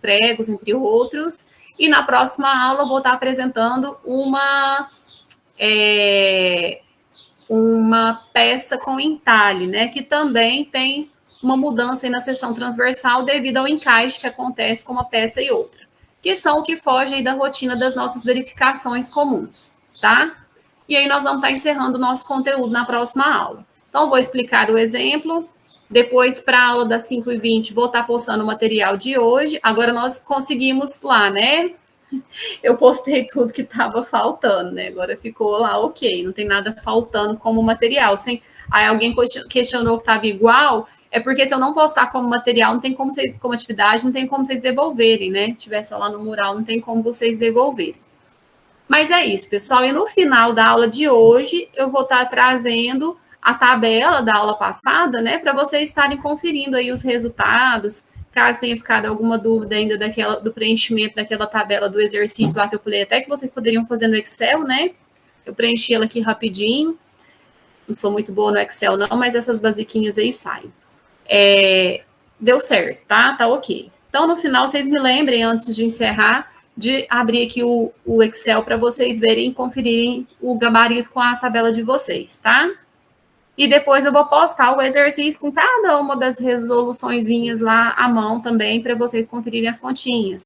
pregos, entre outros. E na próxima aula eu vou estar apresentando uma peça com entalhe, né? Que também tem uma mudança aí na seção transversal devido ao encaixe que acontece com uma peça e outra, que são o que foge aí da rotina das nossas verificações comuns, tá? E aí nós vamos estar encerrando o nosso conteúdo na próxima aula. Então, vou explicar o exemplo, depois para a aula das 5h20 vou estar postando o material de hoje. Agora nós conseguimos lá, né? Eu postei tudo que estava faltando, né? Agora ficou lá ok, não tem nada faltando como material. Aí alguém questionou que estava igual, é porque se eu não postar como material, não tem como vocês, como atividade, não tem como vocês devolverem, né? Se tiver só lá no mural, não tem como vocês devolverem. Mas é isso, pessoal. E no final da aula de hoje, eu vou estar trazendo a tabela da aula passada, né? Para vocês estarem conferindo aí os resultados, caso tenha ficado alguma dúvida ainda do preenchimento daquela tabela do exercício lá que eu falei, até que vocês poderiam fazer no Excel, né? Eu preenchi ela aqui rapidinho. Não sou muito boa no Excel, não, mas essas basiquinhas aí saem. Deu certo, tá? Tá ok. Então, no final, vocês me lembrem, antes de encerrar, de abrir aqui o Excel para vocês verem e conferirem o gabarito com a tabela de vocês, tá? E depois eu vou postar o exercício com cada uma das resoluçõezinhas lá à mão também, para vocês conferirem as continhas.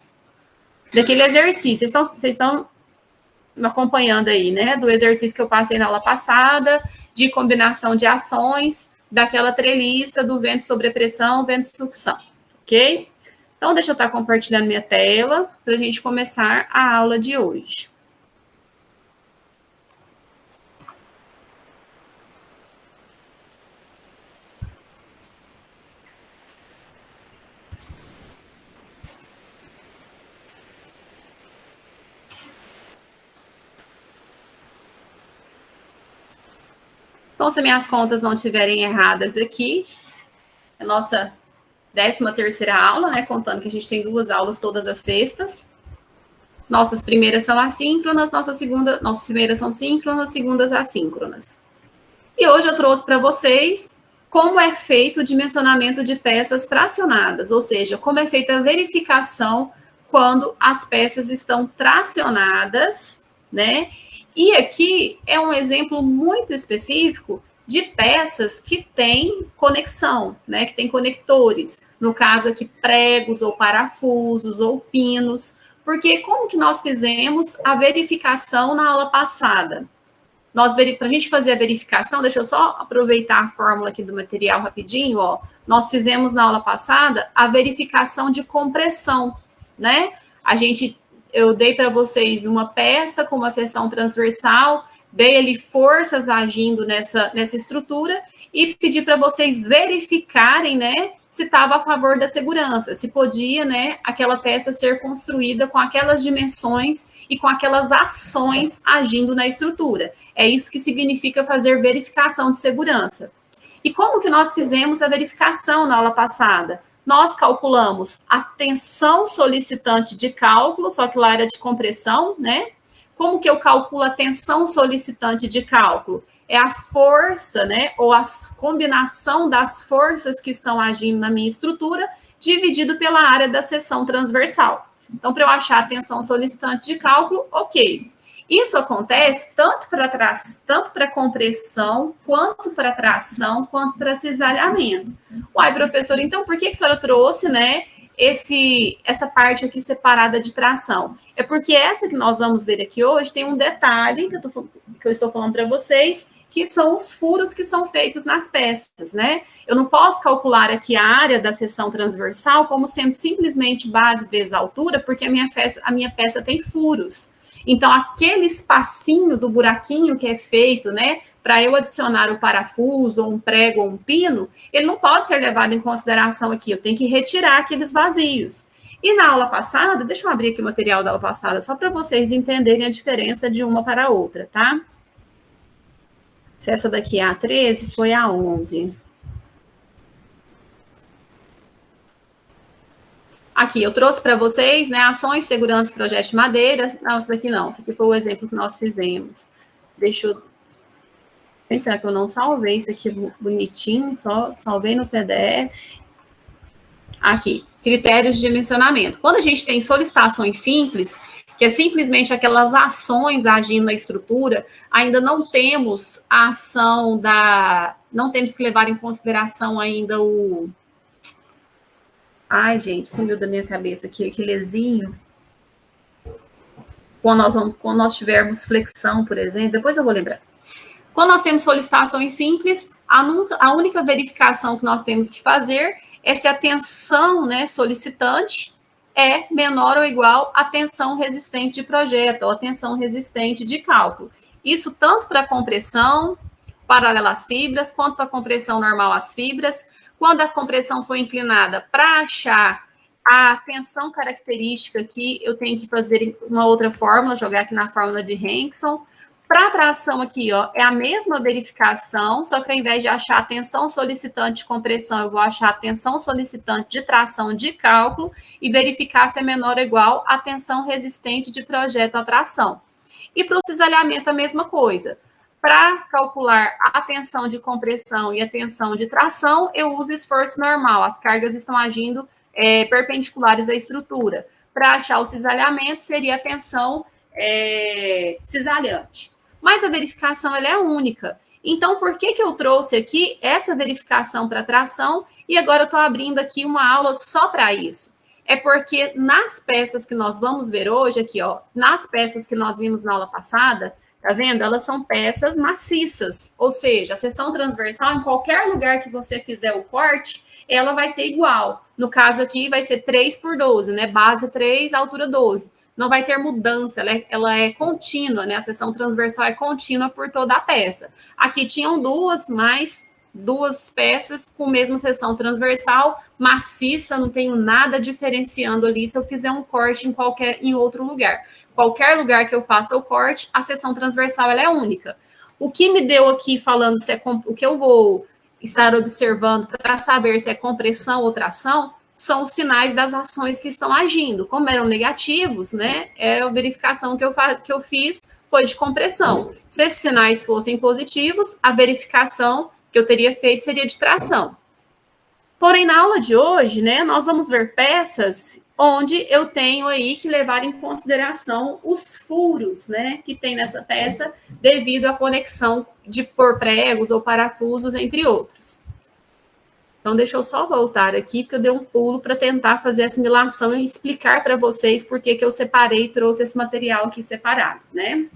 Daquele exercício, vocês estão me acompanhando aí, né? Do exercício que eu passei na aula passada, de combinação de ações, daquela treliça do vento sobre pressão, vento sucção, ok? Então, deixa eu estar compartilhando minha tela para a gente começar a aula de hoje. Então, se minhas contas não estiverem erradas aqui, é a nossa 13ª aula, né? Contando que a gente tem 2 aulas todas as sextas. Nossas primeiras são assíncronas, nossas primeiras são síncronas, segundas assíncronas. E hoje eu trouxe para vocês como é feito o dimensionamento de peças tracionadas, ou seja, como é feita a verificação quando as peças estão tracionadas, né? E aqui é um exemplo muito específico de peças que têm conexão, né? Que tem conectores. No caso aqui, pregos ou parafusos ou pinos. Porque como que nós fizemos a verificação na aula passada? Para a gente fazer a verificação, deixa eu só aproveitar a fórmula aqui do material rapidinho, ó. Nós fizemos na aula passada a verificação de compressão, né? Eu dei para vocês uma peça com uma seção transversal, dei ali forças agindo nessa estrutura e pedi para vocês verificarem, né, se estava a favor da segurança, se podia, né, aquela peça ser construída com aquelas dimensões e com aquelas ações agindo na estrutura. É isso que significa fazer verificação de segurança. E como que nós fizemos a verificação na aula passada? Nós calculamos a tensão solicitante de cálculo, só que lá era de compressão, né? Como que eu calculo a tensão solicitante de cálculo? É a força, né, ou a combinação das forças que estão agindo na minha estrutura, dividido pela área da seção transversal. Então, para eu achar a tensão solicitante de cálculo, ok. Isso acontece tanto para compressão, quanto para tração, quanto para cisalhamento. Uai, professor, então por que a senhora trouxe, né, essa parte aqui separada de tração? É porque essa que nós vamos ver aqui hoje tem um detalhe que eu estou falando para vocês, que são os furos que são feitos nas peças, né? Eu não posso calcular aqui a área da seção transversal como sendo simplesmente base vezes altura, porque a minha peça tem furos. Então, aquele espacinho do buraquinho que é feito, né, para eu adicionar o parafuso, ou um prego, ou um pino, ele não pode ser levado em consideração aqui. Eu tenho que retirar aqueles vazios. E na aula passada, deixa eu abrir aqui o material da aula passada, só para vocês entenderem a diferença de uma para a outra, tá? Se essa daqui é a 13, foi a 11. Aqui, eu trouxe para vocês, né, ações, segurança, projeto de madeira. Não, isso daqui não. Isso aqui foi o exemplo que nós fizemos. Deixa eu... Gente, será que eu não salvei isso aqui bonitinho? Só salvei no PDF. Aqui. Critérios de dimensionamento. Quando a gente tem solicitações simples, que é simplesmente aquelas ações agindo na estrutura, ainda não temos a ação da... Não temos que levar em consideração ainda o... Ai, gente, sumiu da minha cabeça aqui, aquele exinho. Quando nós tivermos flexão, por exemplo, depois eu vou lembrar. Quando nós temos solicitações simples, a única verificação que nós temos que fazer é se a tensão, né, solicitante é menor ou igual à tensão resistente de projeto ou à tensão resistente de cálculo. Isso tanto para compressão paralela às fibras, quanto para compressão normal às fibras. Quando a compressão for inclinada, para achar a tensão característica aqui, eu tenho que fazer uma outra fórmula, jogar aqui na fórmula de Henckson. Para a tração aqui, ó, é a mesma verificação, só que ao invés de achar a tensão solicitante de compressão, eu vou achar a tensão solicitante de tração de cálculo e verificar se é menor ou igual à tensão resistente de projeto à tração. E para o cisalhamento, a mesma coisa. Para calcular a tensão de compressão e a tensão de tração, eu uso esforço normal. As cargas estão agindo perpendiculares à estrutura. Para achar o cisalhamento, seria a tensão cisalhante. Mas a verificação ela é única. Então, por que eu trouxe aqui essa verificação para tração e agora eu estou abrindo aqui uma aula só para isso? É porque nas peças que nós vamos ver hoje aqui, ó, nas peças que nós vimos na aula passada, tá vendo? Elas são peças maciças, ou seja, a seção transversal, em qualquer lugar que você fizer o corte, ela vai ser igual. No caso aqui, vai ser 3x12, né? Base 3, altura 12. Não vai ter mudança, ela é contínua, né? A seção transversal é contínua por toda a peça. Aqui tinham duas peças com mesma seção transversal, maciça, não tenho nada diferenciando ali se eu fizer um corte em outro lugar. Qualquer lugar que eu faça o corte, a seção transversal ela é única. O que me deu aqui falando se é o que eu vou estar observando para saber se é compressão ou tração, são os sinais das ações que estão agindo. Como eram negativos, né? A verificação que eu fiz foi de compressão. Se esses sinais fossem positivos, a verificação que eu teria feito seria de tração. Porém, na aula de hoje, né, nós vamos ver peças onde eu tenho aí que levar em consideração os furos, né, que tem nessa peça devido à conexão por pregos ou parafusos, entre outros. Então, deixa eu só voltar aqui, porque eu dei um pulo para tentar fazer a simulação e explicar para vocês por que eu separei e trouxe esse material aqui separado, né?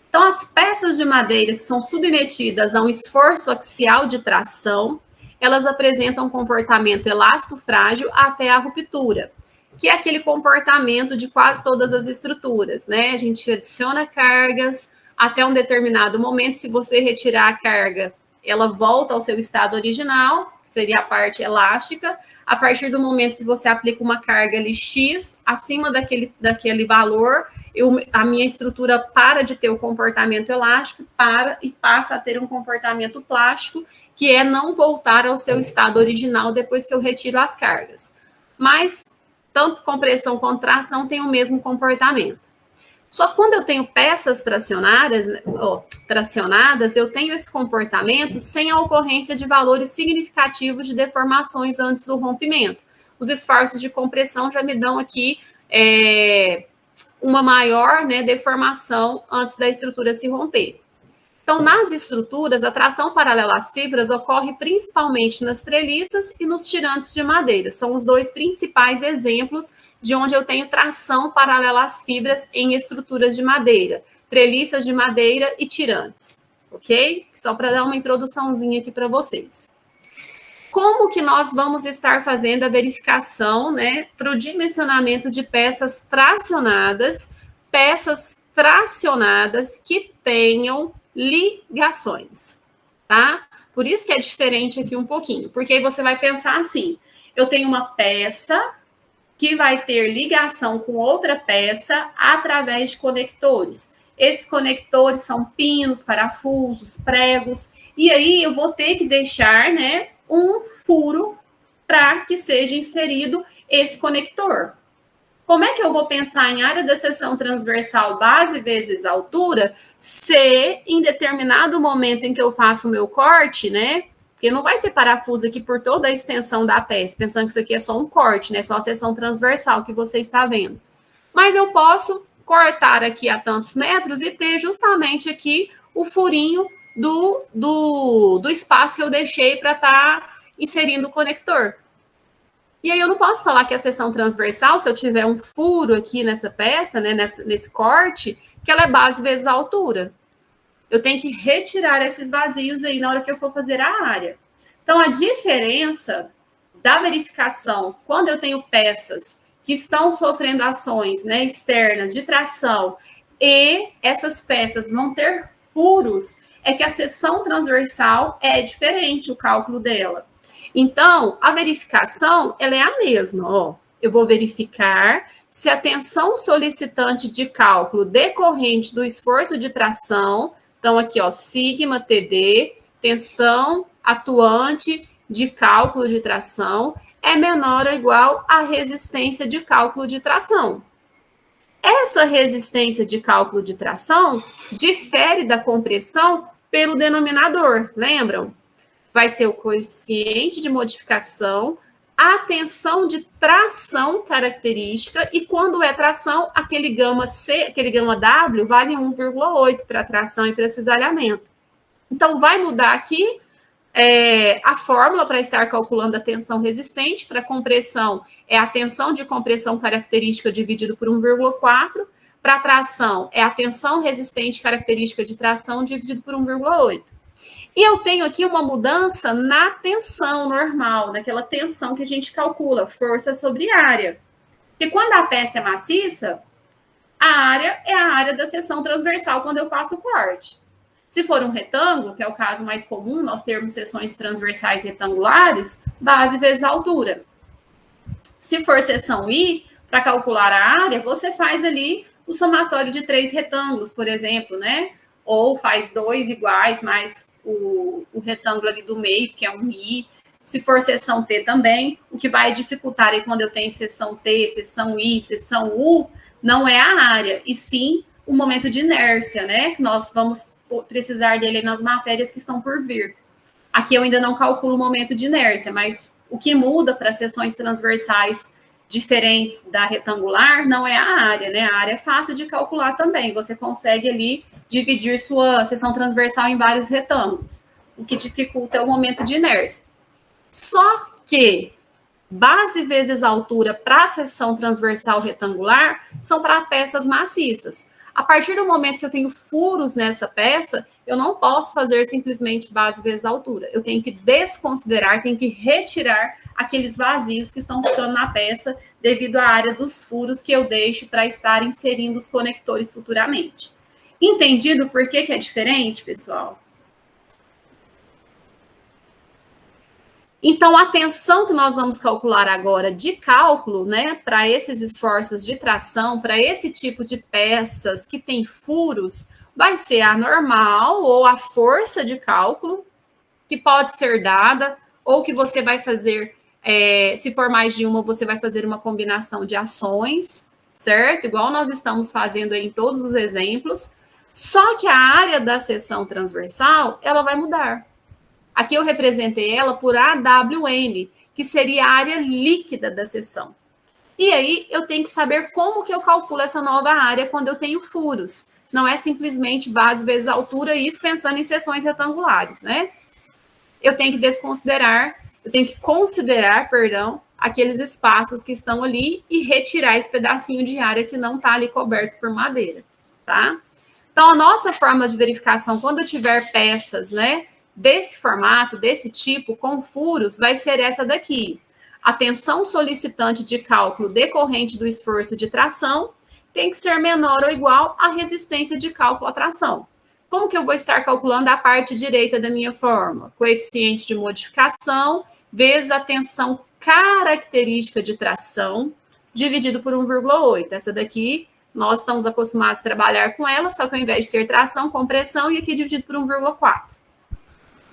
Então, as peças de madeira que são submetidas a um esforço axial de tração, elas apresentam um comportamento elástico-frágil até a ruptura, que é aquele comportamento de quase todas as estruturas, né? A gente adiciona cargas até um determinado momento, se você retirar a carga, ela volta ao seu estado original, que seria a parte elástica. A partir do momento que você aplica uma carga ali X, acima daquele valor, a minha estrutura para de ter o comportamento elástico e passa a ter um comportamento plástico, que é não voltar ao seu estado original depois que eu retiro as cargas. Mas, tanto compressão quanto tração têm o mesmo comportamento. Só quando eu tenho peças tracionadas, eu tenho esse comportamento sem a ocorrência de valores significativos de deformações antes do rompimento. Os esforços de compressão já me dão aqui uma maior, né, deformação antes da estrutura se romper. Então, nas estruturas, a tração paralela às fibras ocorre principalmente nas treliças e nos tirantes de madeira. São os dois principais exemplos de onde eu tenho tração paralela às fibras em estruturas de madeira. Treliças de madeira e tirantes, ok? Só para dar uma introduçãozinha aqui para vocês. Como que nós vamos estar fazendo a verificação, né, para o dimensionamento de peças tracionadas que tenham ligações, tá? Por isso que é diferente aqui um pouquinho, porque aí você vai pensar assim, eu tenho uma peça que vai ter ligação com outra peça através de conectores. Esses conectores são pinos, parafusos, pregos, e aí eu vou ter que deixar, né, um furo para que seja inserido esse conector. Como é que eu vou pensar em área da seção transversal base vezes altura, se em determinado momento em que eu faço o meu corte, né? Porque porque não vai ter parafuso aqui por toda a extensão da peça, pensando que isso aqui é só um corte, né? Só a seção transversal que você está vendo. Mas eu posso cortar aqui a tantos metros e ter justamente aqui o furinho do espaço que eu deixei para estar inserindo o conector. E aí eu não posso falar que a seção transversal, se eu tiver um furo aqui nessa peça, né, nesse corte, que ela é base vezes a altura. Eu tenho que retirar esses vazios aí na hora que eu for fazer a área. Então, a diferença da verificação, quando eu tenho peças que estão sofrendo ações, né, externas de tração e essas peças vão ter furos, é que a seção transversal é diferente, o cálculo dela. Então, a verificação, ela é a mesma, ó. Eu vou verificar se a tensão solicitante de cálculo decorrente do esforço de tração, então aqui, ó, sigma TD, tensão atuante de cálculo de tração, é menor ou igual à resistência de cálculo de tração. Essa resistência de cálculo de tração difere da compressão pelo denominador, lembram? Vai ser o coeficiente de modificação, a tensão de tração característica, e quando é tração, aquele gama C, aquele gama W, vale 1,8 para tração e para cisalhamento. Então, vai mudar aqui a fórmula para estar calculando a tensão resistente. Para compressão, é a tensão de compressão característica dividido por 1,4. Para tração, é a tensão resistente característica de tração dividido por 1,8. E eu tenho aqui uma mudança na tensão normal, naquela tensão que a gente calcula, força sobre área. Porque quando a peça é maciça, a área é a área da seção transversal quando eu faço o corte. Se for um retângulo, que é o caso mais comum, nós termos seções transversais retangulares, base vezes altura. Se for seção I, para calcular a área, você faz ali o somatório de 3 retângulos, por exemplo, né? Ou faz 2 iguais, mais o retângulo ali do meio, que é um I. Se for seção T também, o que vai dificultar aí quando eu tenho seção T, seção I, seção U, não é a área, e sim o momento de inércia, né? Nós vamos precisar dele nas matérias que estão por vir. Aqui eu ainda não calculo o momento de inércia, mas o que muda para seções transversais diferentes da retangular não é a área, né? A área é fácil de calcular também. Você consegue ali dividir sua seção transversal em vários retângulos, o que dificulta é o momento de inércia. Só que base vezes altura para a seção transversal retangular são para peças maciças. A partir do momento que eu tenho furos nessa peça, eu não posso fazer simplesmente base vezes altura. Eu tenho que desconsiderar, tenho que retirar aqueles vazios que estão ficando na peça devido à área dos furos que eu deixo para estar inserindo os conectores futuramente. Entendido por que é diferente, pessoal? Então, a tensão que nós vamos calcular agora de cálculo, né, para esses esforços de tração, para esse tipo de peças que tem furos, vai ser a normal ou a força de cálculo, que pode ser dada, ou que você vai fazer, se for mais de uma, você vai fazer uma combinação de ações, certo? Igual nós estamos fazendo aí em todos os exemplos, só que a área da seção transversal, ela vai mudar. Aqui eu representei ela por AWN, que seria a área líquida da seção. E aí eu tenho que saber como que eu calculo essa nova área quando eu tenho furos. Não é simplesmente base vezes altura, isso pensando em seções retangulares, né? Eu tenho que desconsiderar, eu tenho que considerar, perdão, aqueles espaços que estão ali e retirar esse pedacinho de área que não está ali coberto por madeira, tá? Então, a nossa fórmula de verificação, quando eu tiver peças, né, desse formato, desse tipo, com furos, vai ser essa daqui. A tensão solicitante de cálculo decorrente do esforço de tração tem que ser menor ou igual à resistência de cálculo à tração. Como que eu vou estar calculando a parte direita da minha fórmula? Coeficiente de modificação vezes a tensão característica de tração dividido por 1,8. Essa daqui, nós estamos acostumados a trabalhar com ela, só que ao invés de ser tração, compressão, e aqui dividido por 1,4.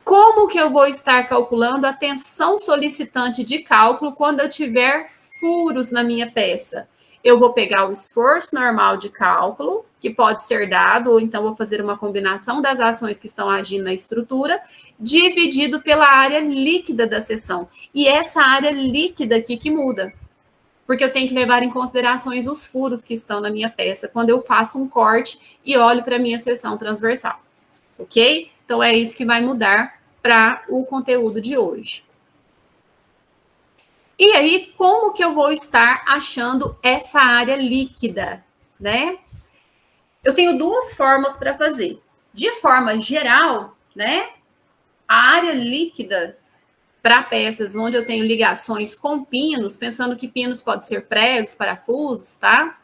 Como que eu vou estar calculando a tensão solicitante de cálculo quando eu tiver furos na minha peça? Eu vou pegar o esforço normal de cálculo que pode ser dado, ou então vou fazer uma combinação das ações que estão agindo na estrutura, dividido pela área líquida da seção. E essa área líquida aqui que muda, porque eu tenho que levar em considerações os furos que estão na minha peça, quando eu faço um corte e olho para a minha seção transversal, ok? Então, é isso que vai mudar para o conteúdo de hoje. E aí, como que eu vou estar achando essa área líquida, né? Eu tenho duas formas para fazer. De forma geral, né? A área líquida para peças onde eu tenho ligações com pinos, pensando que pinos pode ser pregos, parafusos, tá?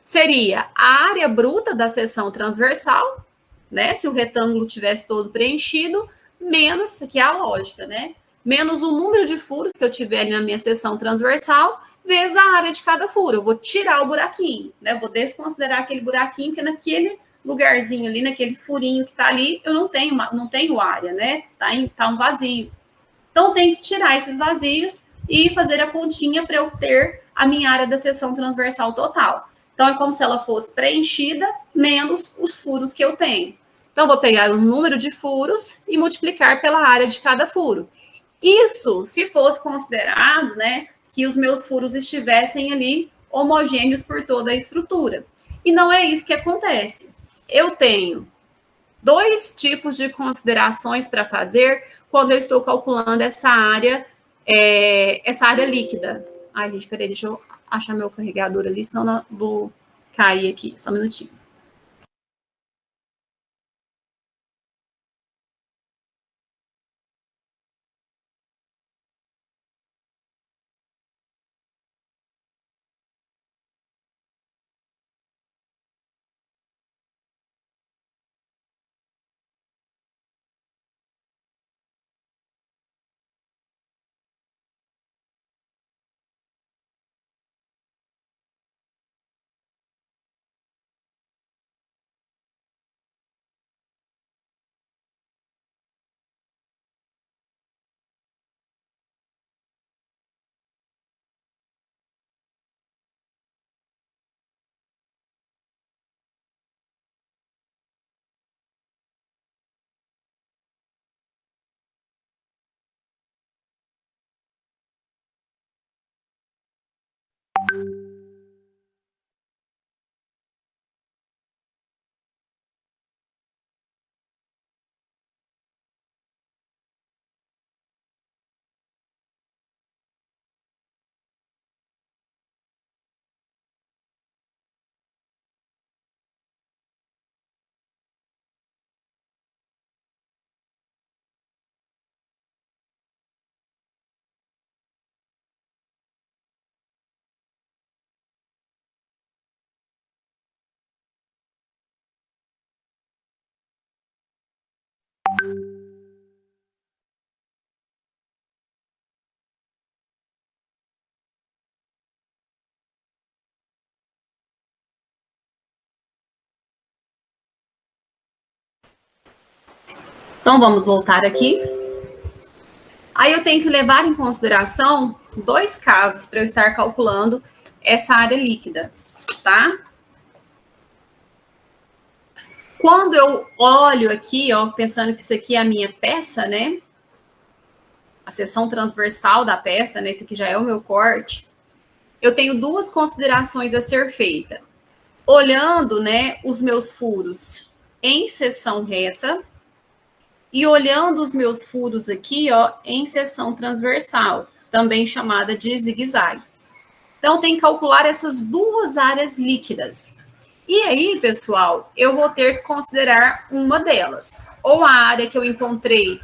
Seria a área bruta da seção transversal, né? Se o retângulo tivesse todo preenchido, menos, que é a lógica, né? Menos o número de furos que eu tiver ali na minha seção transversal, vezes a área de cada furo. Eu vou tirar o buraquinho, né? Vou desconsiderar aquele buraquinho, porque naquele lugarzinho ali, naquele furinho que tá ali, eu não tenho área, né? Tá um vazio. Então, tem que tirar esses vazios e fazer a continha para eu ter a minha área da seção transversal total. Então, é como se ela fosse preenchida menos os furos que eu tenho. Então, vou pegar o número de furos e multiplicar pela área de cada furo. Isso se fosse considerado, né, que os meus furos estivessem ali homogêneos por toda a estrutura. E não é isso que acontece. Eu tenho dois tipos de considerações para fazer quando eu estou calculando essa área líquida. Ai, gente, peraí, deixa eu achar meu carregador ali, senão eu vou cair aqui. Só um minutinho. Então, vamos voltar aqui. Aí eu tenho que levar em consideração dois casos para eu estar calculando essa área líquida, tá? Quando eu olho aqui, ó, pensando que isso aqui é a minha peça, né? A seção transversal da peça, né? Esse aqui já é o meu corte. Eu tenho duas considerações a ser feita. Olhando, né, os meus furos em seção reta e olhando os meus furos aqui, ó, em seção transversal, também chamada de zigue-zague. Então, tem que calcular essas duas áreas líquidas. E aí, pessoal, eu vou ter que considerar uma delas. Ou a área que eu encontrei,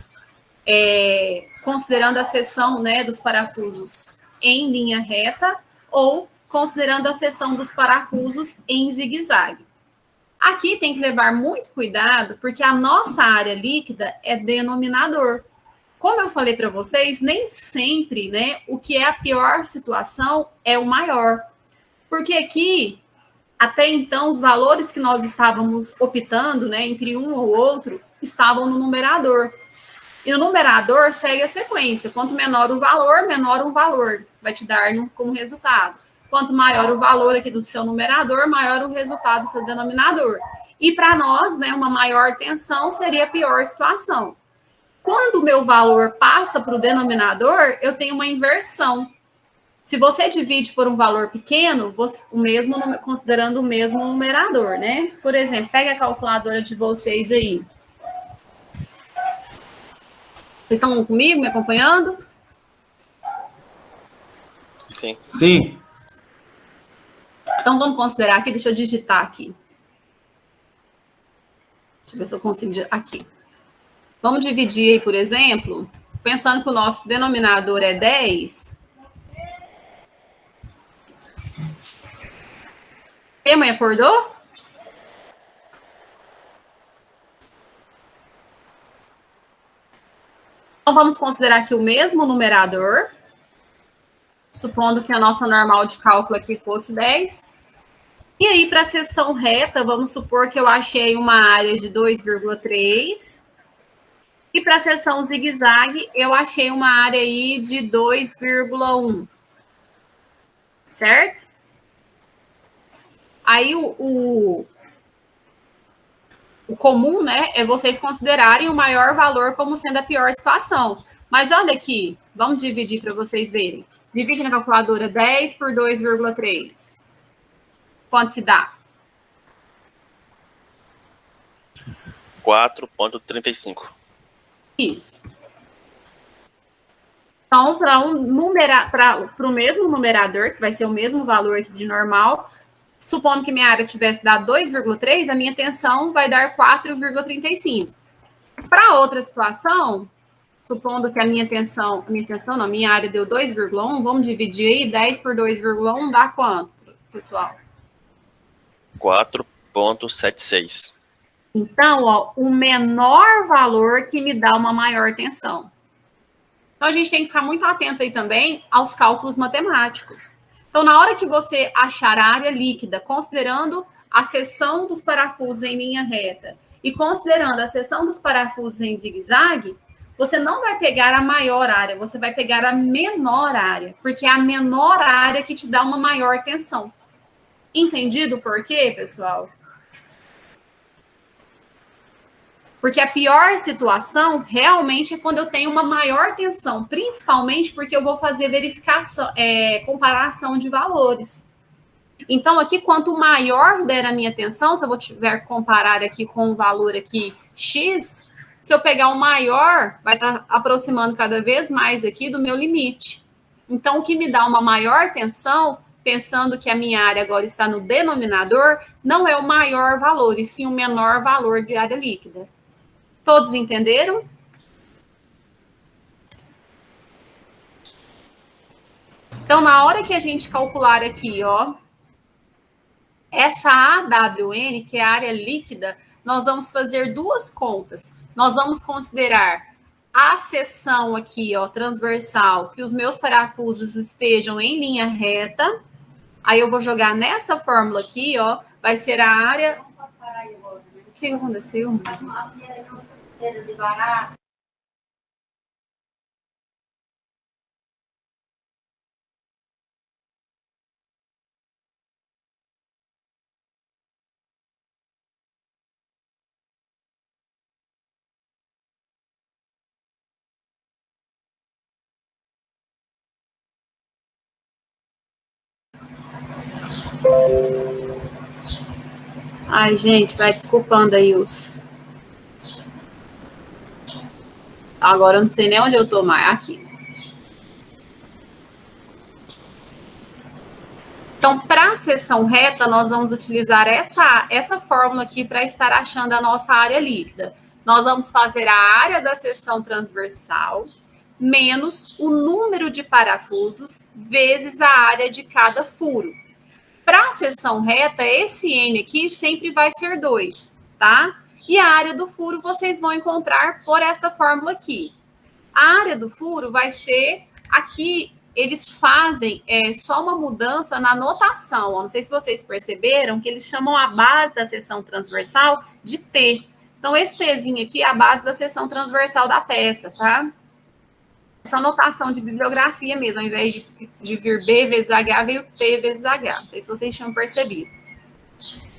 considerando a seção, né, dos parafusos em linha reta, ou considerando a seção dos parafusos em zigue-zague. Aqui tem que levar muito cuidado, porque a nossa área líquida é denominador. Como eu falei para vocês, nem sempre, né, o que é a pior situação é o maior. Porque aqui, até então, os valores que nós estávamos optando, né, entre um ou outro, estavam no numerador. E no numerador segue a sequência. Quanto menor o valor, menor o valor vai te dar como resultado. Quanto maior o valor aqui do seu numerador, maior o resultado do seu denominador. E para nós, né, uma maior tensão seria a pior situação. Quando o meu valor passa para o denominador, eu tenho uma inversão. Se você divide por um valor pequeno, o mesmo, considerando o mesmo numerador, né? Por exemplo, pega a calculadora de vocês aí. Vocês estão comigo, me acompanhando? Sim. Sim. Então, vamos considerar aqui, deixa eu digitar aqui. Deixa eu ver se eu consigo digitar aqui. Vamos dividir aí, por exemplo, pensando que o nosso denominador é 10. E, mãe, acordou? Então, vamos considerar aqui o mesmo numerador, supondo que a nossa normal de cálculo aqui fosse 10. E aí, para a seção reta, vamos supor que eu achei uma área de 2,3. E para a seção zigue-zague, eu achei uma área aí de 2,1. Certo? Aí, o comum, né, é vocês considerarem o maior valor como sendo a pior situação. Mas olha aqui, vamos dividir para vocês verem. Divide na calculadora 10 por 2,3. Quanto que dá? 4,35. Isso. Então, para o mesmo numerador, que vai ser o mesmo valor aqui de normal, supondo que minha área tivesse dado 2,3, a minha tensão vai dar 4,35. Para outra situação, supondo que a minha área deu 2,1, vamos dividir aí, 10 por 2,1 dá quanto, pessoal? 4,76. Então, ó, o menor valor que me dá uma maior tensão. Então, a gente tem que ficar muito atento aí também aos cálculos matemáticos. Então, na hora que você achar a área líquida, considerando a seção dos parafusos em linha reta e considerando a seção dos parafusos em zigue-zague, você não vai pegar a maior área, você vai pegar a menor área, porque é a menor área que te dá uma maior tensão. Entendido por quê, pessoal? Porque a pior situação realmente é quando eu tenho uma maior tensão, principalmente porque eu vou fazer verificação, comparação de valores. Então, aqui, quanto maior der a minha tensão, se eu tiver que comparar aqui com um valor aqui X, se eu pegar o maior, vai estar aproximando cada vez mais aqui do meu limite. Então, o que me dá uma maior tensão, pensando que a minha área agora está no denominador, não é o maior valor, e sim o menor valor de área líquida. Todos entenderam? Então, na hora que a gente calcular aqui, ó, essa AWN, que é a área líquida, nós vamos fazer duas contas. Nós vamos considerar a seção aqui, ó, transversal, que os meus parafusos estejam em linha reta. Aí eu vou jogar nessa fórmula aqui, ó, vai ser a área... O que aconteceu? Ai, gente, vai desculpando aí os... Agora eu não sei nem onde eu tô mais. Aqui. Então, para a seção reta, nós vamos utilizar essa fórmula aqui para estar achando a nossa área líquida. Nós vamos fazer a área da seção transversal menos o número de parafusos vezes a área de cada furo. Para a seção reta, esse N aqui sempre vai ser 2, tá? E a área do furo vocês vão encontrar por esta fórmula aqui. A área do furo vai ser aqui, eles fazem só uma mudança na notação. Não sei se vocês perceberam que eles chamam a base da seção transversal de T. Então, esse Tzinho aqui é a base da seção transversal da peça, tá? Essa anotação de bibliografia mesmo, ao invés de vir B vezes H, veio T vezes H. Não sei se vocês tinham percebido.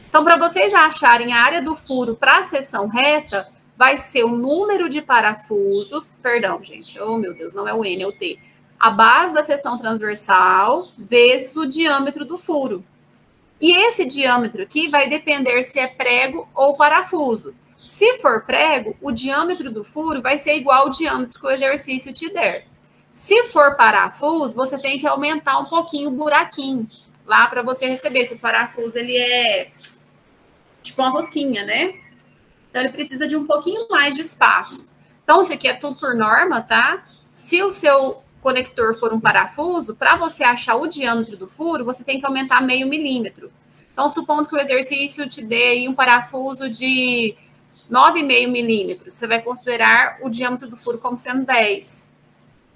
Então, para vocês acharem a área do furo para a seção reta, vai ser o número de parafusos, perdão, gente, oh meu Deus, não é o N, é o T. A base da seção transversal vezes o diâmetro do furo. E esse diâmetro aqui vai depender se é prego ou parafuso. Se for prego, o diâmetro do furo vai ser igual ao diâmetro que o exercício te der. Se for parafuso, você tem que aumentar um pouquinho o buraquinho lá para você receber, porque o parafuso ele é tipo uma rosquinha, né? Então ele precisa de um pouquinho mais de espaço. Então isso aqui é tudo por norma, tá? Se o seu conector for um parafuso, para você achar o diâmetro do furo, você tem que aumentar meio milímetro. Então, supondo que o exercício te dê aí um parafuso de 9,5 milímetros, você vai considerar o diâmetro do furo como sendo 10,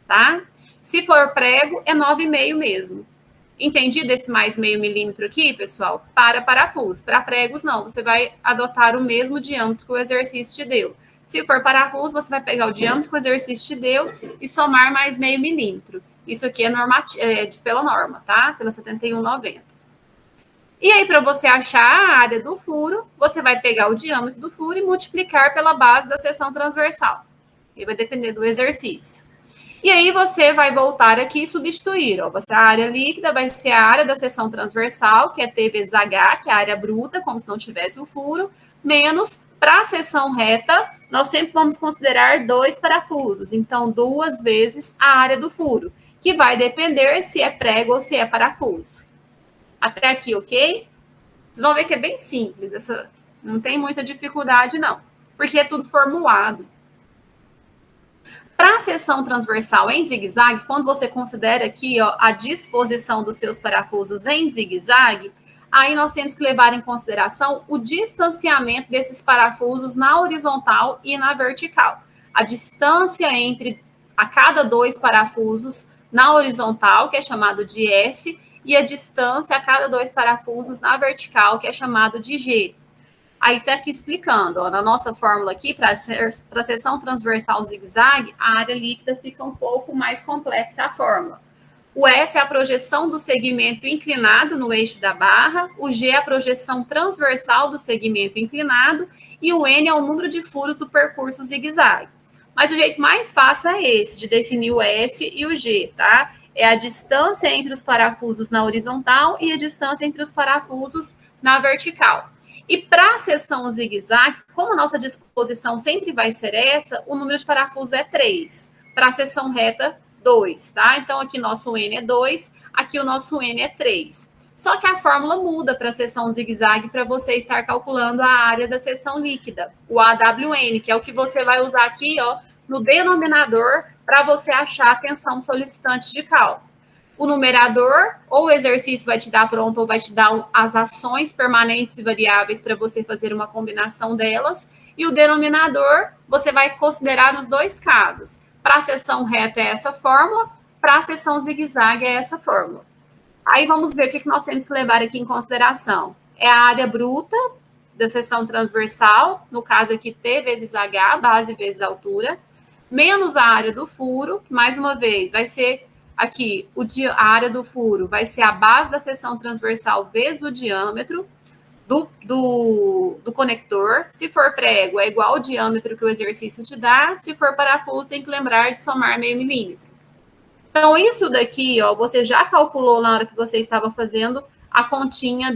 tá? Se for prego, é 9,5 mesmo. Entendido esse mais meio milímetro aqui, pessoal? Para parafuso. Para pregos, não. Você vai adotar o mesmo diâmetro que o exercício te deu. Se for parafuso, você vai pegar o diâmetro que o exercício te deu e somar mais meio milímetro. Isso aqui é pela norma, tá? Pela 7190. E aí, para você achar a área do furo, você vai pegar o diâmetro do furo e multiplicar pela base da seção transversal. E vai depender do exercício. E aí você vai voltar aqui e substituir. Ó, a área líquida vai ser a área da seção transversal, que é T vezes H, que é a área bruta, como se não tivesse o furo, menos, para a seção reta, nós sempre vamos considerar 2 parafusos. Então, 2 vezes a área do furo, que vai depender se é prego ou se é parafuso. Até aqui, ok? Vocês vão ver que é bem simples. Não tem muita dificuldade, não. Porque é tudo formulado. Para a seção transversal em zigue-zague, quando você considera aqui ó, a disposição dos seus parafusos em zigue-zague, aí nós temos que levar em consideração o distanciamento desses parafusos na horizontal e na vertical. A distância entre a cada 2 parafusos na horizontal, que é chamado de S, e a distância a cada 2 parafusos na vertical, que é chamado de G. Aí está aqui explicando, ó, na nossa fórmula aqui, para a seção transversal zigue-zague, a área líquida fica um pouco mais complexa a fórmula. O S é a projeção do segmento inclinado no eixo da barra, o G é a projeção transversal do segmento inclinado e o N é o número de furos do percurso zigue-zague. Mas o jeito mais fácil é esse, de definir o S e o G, tá? É a distância entre os parafusos na horizontal e a distância entre os parafusos na vertical. E para a seção zigue-zague, como a nossa disposição sempre vai ser essa, o número de parafusos é 3. Para a seção reta, 2, tá? Então, aqui nosso N é 2, aqui o nosso N é 3. Só que a fórmula muda para a seção zigue-zague para você estar calculando a área da seção líquida, o AWN, que é o que você vai usar aqui, ó, no denominador para você achar a tensão solicitante de cálculo. O numerador, ou o exercício vai te dar pronto, ou vai te dar as ações permanentes e variáveis para você fazer uma combinação delas. E o denominador, você vai considerar nos 2 casos. Para a seção reta é essa fórmula, para a seção zigue-zague é essa fórmula. Aí vamos ver o que nós temos que levar aqui em consideração. É a área bruta da seção transversal, no caso aqui T vezes H, base vezes altura, menos a área do furo, que mais uma vez vai ser aqui, a área do furo vai ser a base da seção transversal vezes o diâmetro do conector. Se for prego, é igual ao diâmetro que o exercício te dá. Se for parafuso, tem que lembrar de somar meio milímetro. Então, isso daqui, ó, você já calculou na hora que você estava fazendo a continha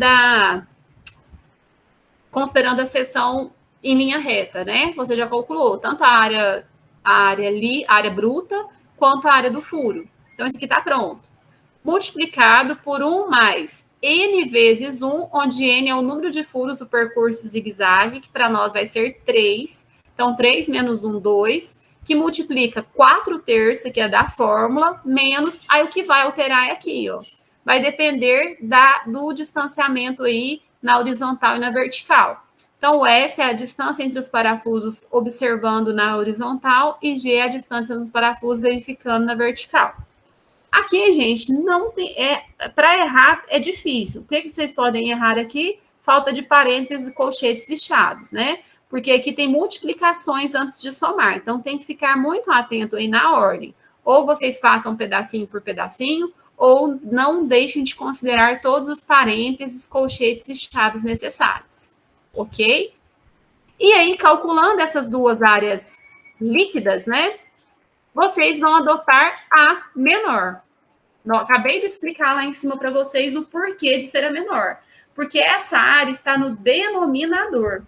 considerando a seção em linha reta, né? Você já calculou tanto a área bruta quanto a área do furo. Então, isso aqui está pronto. Multiplicado por 1 mais N vezes 1, onde N é o número de furos do percurso zigue-zague, que para nós vai ser 3. Então, 3 menos 1, 2, que multiplica 4/3, que é da fórmula, menos, aí o que vai alterar é aqui, ó. Vai depender do distanciamento aí na horizontal e na vertical. Então, o S é a distância entre os parafusos observando na horizontal e G é a distância dos parafusos verificando na vertical. Aqui, gente, não tem. Para errar é difícil. O que vocês podem errar aqui? Falta de parênteses, colchetes e chaves, né? Porque aqui tem multiplicações antes de somar. Então, tem que ficar muito atento aí na ordem. ou vocês façam pedacinho por pedacinho, ou não deixem de considerar todos os parênteses, colchetes e chaves necessários, ok? E aí, calculando essas duas áreas líquidas, né, vocês vão adotar a menor. Eu acabei de explicar lá em cima para vocês o porquê de ser a menor. Porque essa área está no denominador.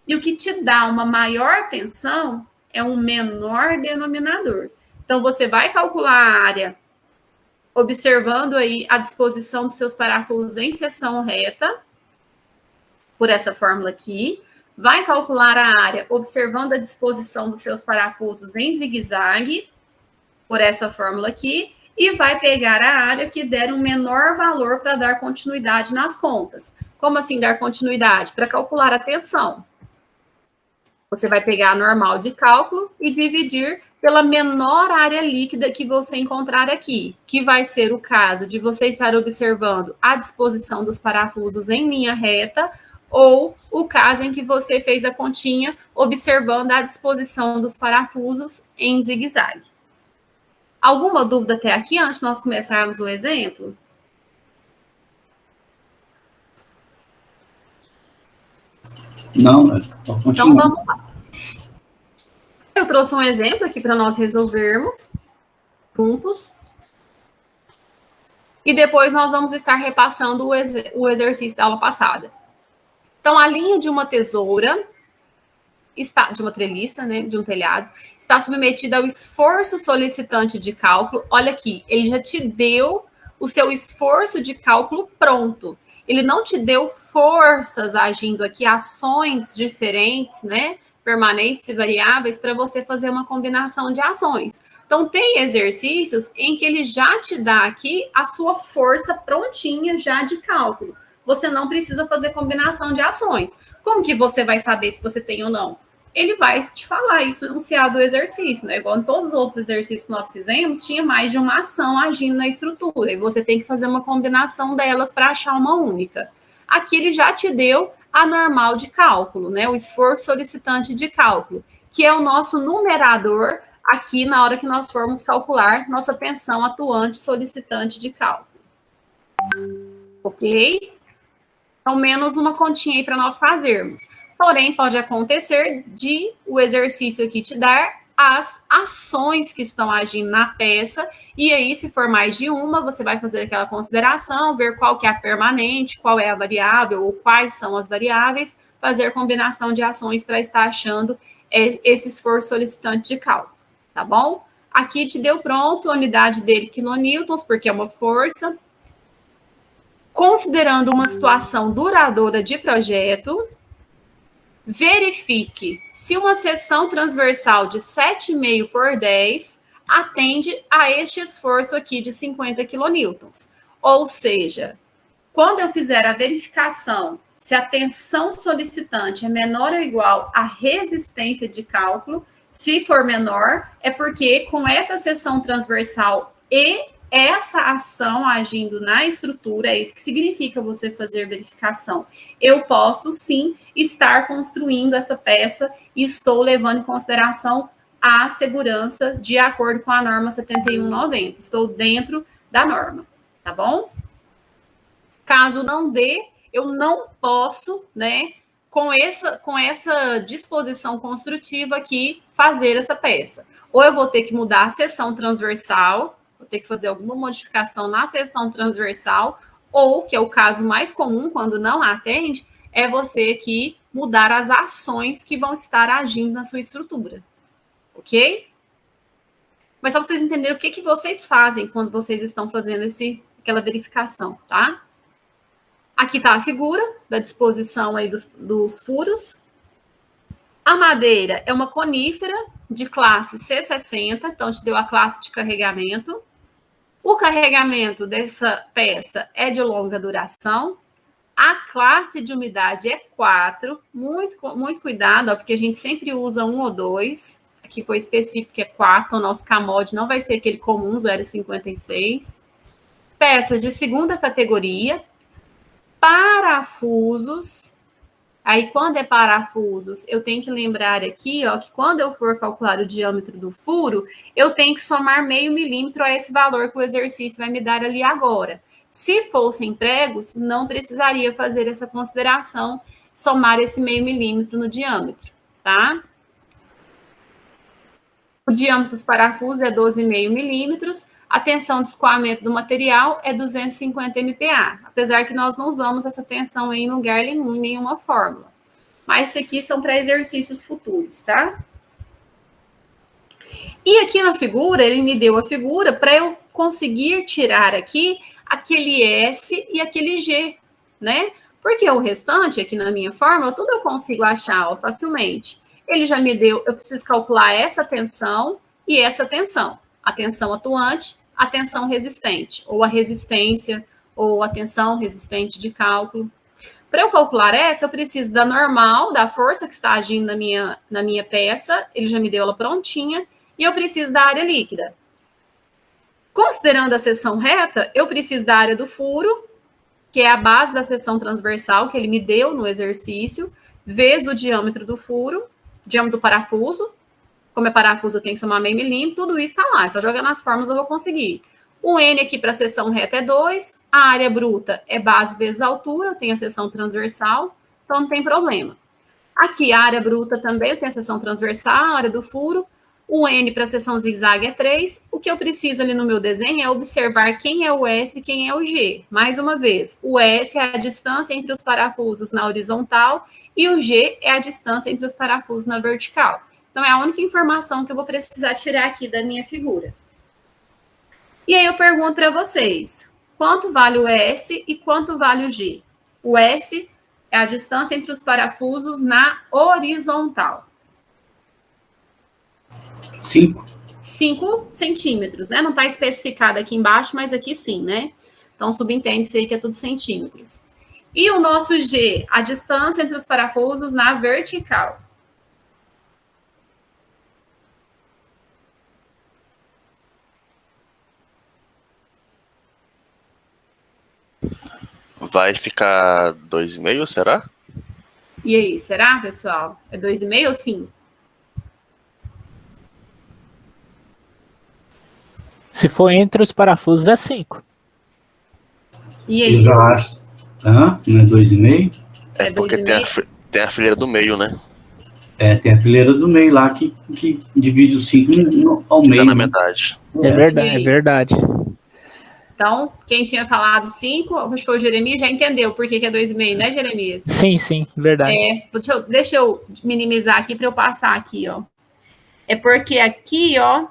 E o que te dá uma maior tensão é um menor denominador. Então, você vai calcular a área observando aí a disposição dos seus parafusos em seção reta, por essa fórmula aqui. Vai calcular a área observando a disposição dos seus parafusos em zigue-zague, por essa fórmula aqui, e vai pegar a área que der um menor valor para dar continuidade nas contas. Como assim dar continuidade? Para calcular a tensão. Você vai pegar a normal de cálculo e dividir pela menor área líquida que você encontrar aqui, que vai ser o caso de você estar observando a disposição dos parafusos em linha reta, ou o caso em que você fez a continha observando a disposição dos parafusos em zigue-zague. Alguma dúvida até aqui, antes de nós começarmos o exemplo? Não, pode continuar. Então, vamos lá. Eu trouxe um exemplo aqui para nós resolvermos juntos. E depois nós vamos estar repassando o exercício da aula passada. Então, a linha de uma tesoura, de uma treliça, né, de um telhado, está submetida ao esforço solicitante de cálculo. Olha aqui, ele já te deu o seu esforço de cálculo pronto. Ele não te deu forças agindo aqui, ações diferentes, né, permanentes e variáveis, para você fazer uma combinação de ações. Então, tem exercícios em que ele já te dá aqui a sua força prontinha já de cálculo. Você não precisa fazer combinação de ações. Como que você vai saber se você tem ou não? Ele vai te falar isso no enunciado do exercício, né? Igual em todos os outros exercícios que nós fizemos, tinha mais de uma ação agindo na estrutura, e você tem que fazer uma combinação delas para achar uma única. Aqui ele já te deu a normal de cálculo, né? O esforço solicitante de cálculo, que é o nosso numerador aqui na hora que nós formos calcular nossa tensão atuante solicitante de cálculo. Ok? Então, menos uma continha aí para nós fazermos. Porém, pode acontecer de o exercício aqui te dar as ações que estão agindo na peça, e aí, se for mais de uma, você vai fazer aquela consideração, ver qual que é a permanente, qual é a variável, ou quais são as variáveis, fazer combinação de ações para estar achando esse esforço solicitante de cálculo, tá bom? Aqui te deu pronto a unidade dele, quilonewtons, porque é uma força. Considerando uma situação duradoura de projeto, verifique se uma seção transversal de 7,5 por 10 atende a este esforço aqui de 50 quilonewtons. Ou seja, quando eu fizer a verificação se a tensão solicitante é menor ou igual à resistência de cálculo, se for menor, é porque com essa seção transversal e essa ação agindo na estrutura, é isso que significa você fazer verificação. Eu posso, sim, estar construindo essa peça e estou levando em consideração a segurança de acordo com a norma 7190. Estou dentro da norma, tá bom? Caso não dê, eu não posso, né, com essa disposição construtiva aqui, fazer essa peça. Ou eu vou ter que mudar a seção transversal, vou ter que fazer alguma modificação na seção transversal, ou, que é o caso mais comum quando não atende, é você aqui mudar as ações que vão estar agindo na sua estrutura, ok? Mas só para vocês entenderem o que vocês fazem quando vocês estão fazendo aquela verificação, tá? Aqui está a figura da disposição aí dos furos. A madeira é uma conífera de classe C60, então te deu a classe de carregamento. O carregamento dessa peça é de longa duração. A classe de umidade é 4. Muito cuidado, ó, porque a gente sempre usa 1 ou 2. Aqui foi específico que é 4. O nosso CAMOD não vai ser aquele comum, 0,56. Peças de segunda categoria. Parafusos. Aí, quando é parafusos, eu tenho que lembrar aqui, ó, que quando eu for calcular o diâmetro do furo, eu tenho que somar meio milímetro a esse valor que o exercício vai me dar ali agora. Se fossem pregos, não precisaria fazer essa consideração, somar esse meio milímetro no diâmetro, tá? O diâmetro dos parafusos é 12,5 milímetros, a tensão de escoamento do material é 250 MPa, apesar que nós não usamos essa tensão em lugar nenhum, em nenhuma fórmula. Mas isso aqui são para exercícios futuros, tá? E aqui na figura, ele me deu a figura para eu conseguir tirar aqui aquele S e aquele G, né? Porque o restante, aqui na minha fórmula, tudo eu consigo achar ó, facilmente. Ele já me deu, eu preciso calcular essa tensão e essa tensão. A tensão atuante, a tensão resistente, ou a resistência, ou a tensão resistente de cálculo. Para eu calcular essa, eu preciso da normal, da força que está agindo na minha peça, ele já me deu ela prontinha, e eu preciso da área líquida. Considerando a seção reta, eu preciso da área do furo, que é a base da seção transversal que ele me deu no exercício, vezes o diâmetro do furo, diâmetro do parafuso. Como é parafuso, eu tenho que somar meio milímetro, tudo isso está lá. É só jogar nas formas eu vou conseguir. O N aqui para a seção reta é 2, a área bruta é base vezes altura, eu tenho a seção transversal, então não tem problema. Aqui a área bruta também, eu tenho a seção transversal, a área do furo. O N para a seção zigue-zague é 3. O que eu preciso ali no meu desenho é observar quem é o S e quem é o G. Mais uma vez, o S é a distância entre os parafusos na horizontal e o G é a distância entre os parafusos na vertical. Então, é a única informação que eu vou precisar tirar aqui da minha figura. E aí eu pergunto para vocês, quanto vale o S e quanto vale o G? O S é a distância entre os parafusos na horizontal. 5 centímetros, né? Não está especificado aqui embaixo, mas aqui sim, né? Então, subentende-se aí que é tudo centímetros. E o nosso G, a distância entre os parafusos na vertical. Vai ficar 2,5, será? E aí, será, pessoal? É 2,5 ou 5? Se for entre os parafusos, é 5. E aí? Eu já acho. Não é 2,5? É porque tem a fileira do meio, né? Tem a fileira do meio lá que divide os 5 ao meio. Tá na metade. É verdade, é verdade. Então, quem tinha falado 5, acho que foi o Jeremias, já entendeu por que é 2,5, né, Jeremias? Sim, verdade. Deixa eu minimizar aqui para eu passar aqui, ó. É porque aqui, ó,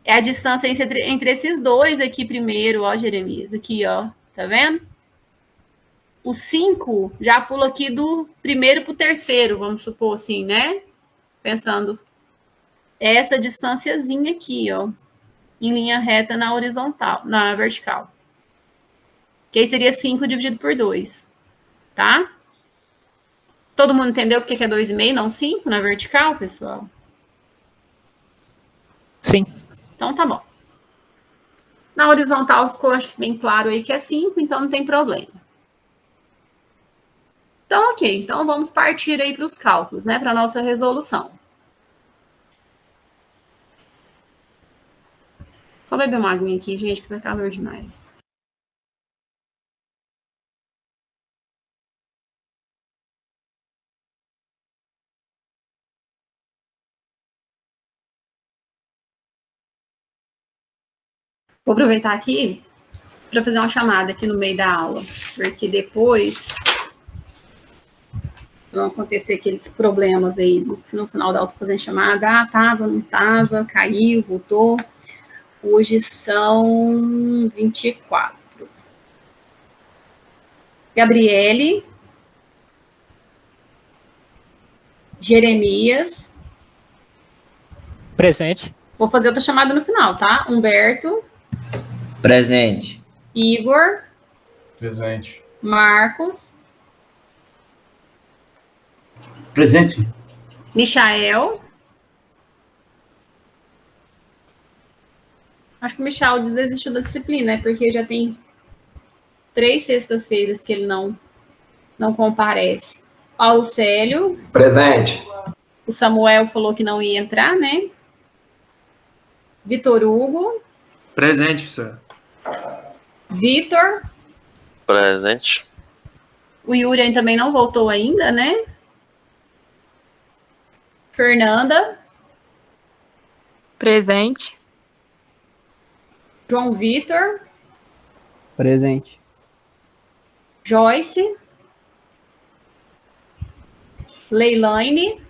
é a distância entre esses dois aqui primeiro, ó, Jeremias. Aqui, ó, tá vendo? O 5 já pula aqui do primeiro para o terceiro, vamos supor assim, né? Pensando. Essa distanciazinha aqui, ó, em linha reta na horizontal, na vertical. Que aí seria 5 dividido por 2, tá? Todo mundo entendeu o que é 2,5, não 5 na vertical, pessoal? Sim. Então tá bom. Na horizontal ficou, acho que bem claro aí que é 5, então não tem problema. Então, ok. Então vamos partir aí para os cálculos, né? Para a nossa resolução. Só beber uma aguinha aqui, gente, que tá calor demais. Vou aproveitar aqui para fazer uma chamada aqui no meio da aula, porque depois vão acontecer aqueles problemas aí no final da aula, fazendo chamada, tava, não tava, caiu, voltou. Hoje são 24. Gabriele, Jeremias. Presente. Vou fazer outra chamada no final, tá? Humberto. Presente. Igor. Presente. Marcos. Presente. Michael. Acho que o Michael desistiu da disciplina, né? Porque já tem 3 sextas-feiras que ele não Não comparece. Paulo Célio. Presente. O Samuel falou que não ia entrar, né? Vitor Hugo. Presente, professor. Vitor. Presente. O Yuri também não voltou ainda, né? Fernanda. Presente. João Vitor. Presente. Joyce. Leilane.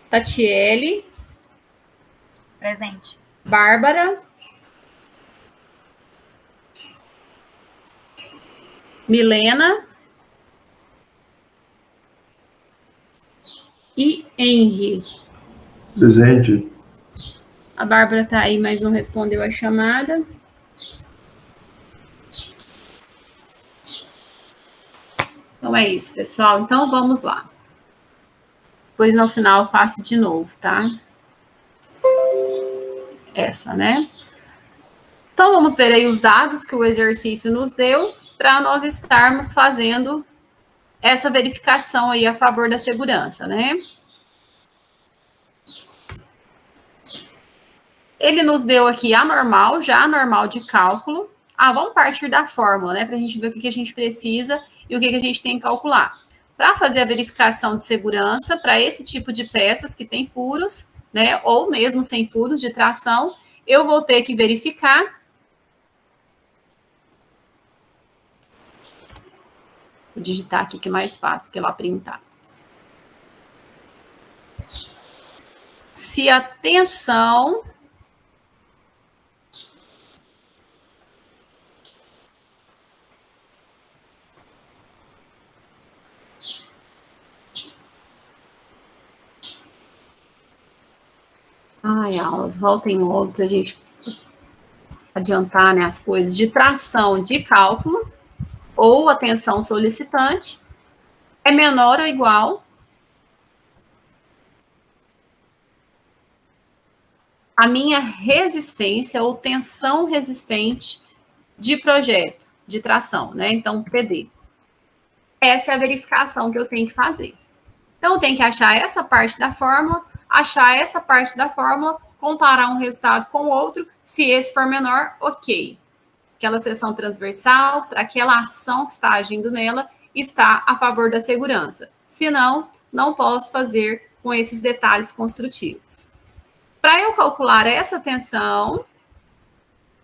Tatiele. Presente. Bárbara. Milena. E Henry. Presente. A Bárbara está aí, mas não respondeu a chamada. Então é isso, pessoal. Então vamos lá. Depois no final eu faço de novo, tá? Essa, né? Então vamos ver aí os dados que o exercício nos deu para nós estarmos fazendo essa verificação aí a favor da segurança, né? Ele nos deu aqui a normal, já a normal de cálculo. Vamos partir da fórmula, né? Para a gente ver o que a gente precisa e o que a gente tem que calcular. Para fazer a verificação de segurança, para esse tipo de peças que tem furos, né? Ou mesmo sem furos de tração, eu vou ter que verificar. Vou digitar aqui que é mais fácil que lá printar. Se a tensão aulas, voltem logo para a gente adiantar, né, as coisas de tração de cálculo ou a tensão solicitante é menor ou igual a minha resistência ou tensão resistente de projeto, de tração, né? Então, PD. Essa é a verificação que eu tenho que fazer. Então, eu tenho que achar essa parte da fórmula, comparar um resultado com o outro, se esse for menor, ok. Aquela seção transversal, para aquela ação que está agindo nela, está a favor da segurança. Se não, não posso fazer com esses detalhes construtivos. Para eu calcular essa tensão,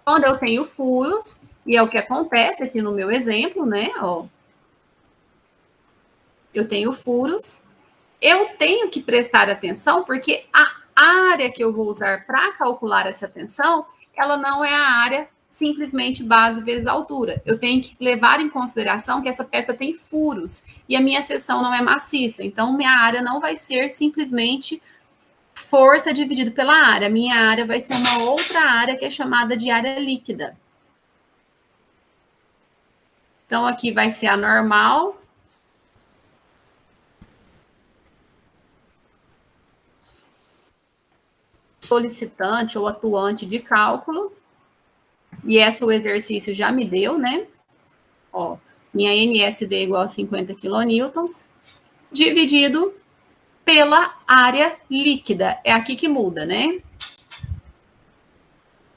quando eu tenho furos, e é o que acontece aqui no meu exemplo, né? Ó, eu tenho furos, eu tenho que prestar atenção, porque a área que eu vou usar para calcular essa tensão, ela não é a área simplesmente base vezes altura. Eu tenho que levar em consideração que essa peça tem furos, e a minha seção não é maciça, então minha área não vai ser simplesmente força dividido pela área. Minha área vai ser uma outra área que é chamada de área líquida. Então, aqui vai ser a normal. Solicitante ou atuante de cálculo. E essa o exercício já me deu, né? Ó, minha MSD igual a 50 quilonewtons, dividido pela área líquida. É aqui que muda, né?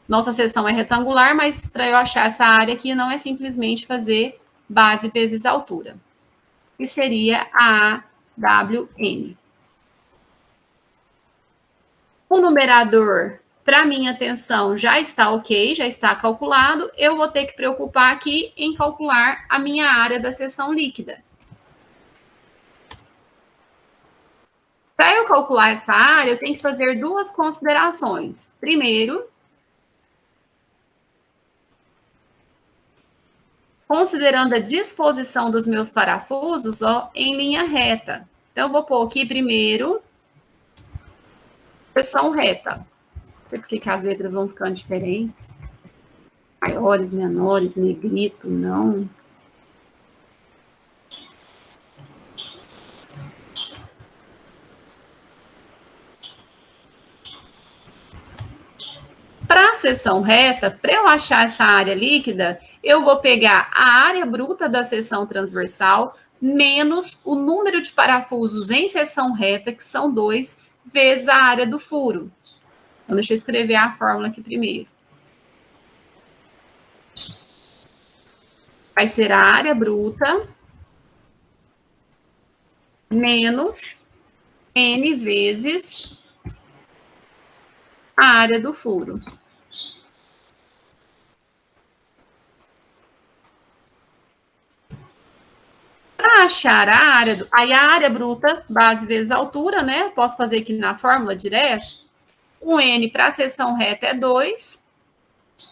Nossa seção é retangular, mas para eu achar essa área aqui, não é simplesmente fazer base vezes altura. Que seria a AWN. O numerador, para minha tensão, já está ok, já está calculado. Eu vou ter que preocupar aqui em calcular a minha área da seção líquida. Para eu calcular essa área, eu tenho que fazer duas considerações. Primeiro, considerando a disposição dos meus parafusos, ó, em linha reta. Então, eu vou pôr aqui primeiro, seção reta. Não sei porque que as letras vão ficando diferentes. Maiores, menores, negrito, não. Para a seção reta, para eu achar essa área líquida, eu vou pegar a área bruta da seção transversal menos o número de parafusos em seção reta, que são 2, vezes a área do furo. Então, deixa eu escrever a fórmula aqui primeiro. Vai ser a área bruta menos N vezes a área do furo. Para achar a área, aí a área bruta, base vezes altura, né? Posso fazer aqui na fórmula direto. O N para a seção reta é 2,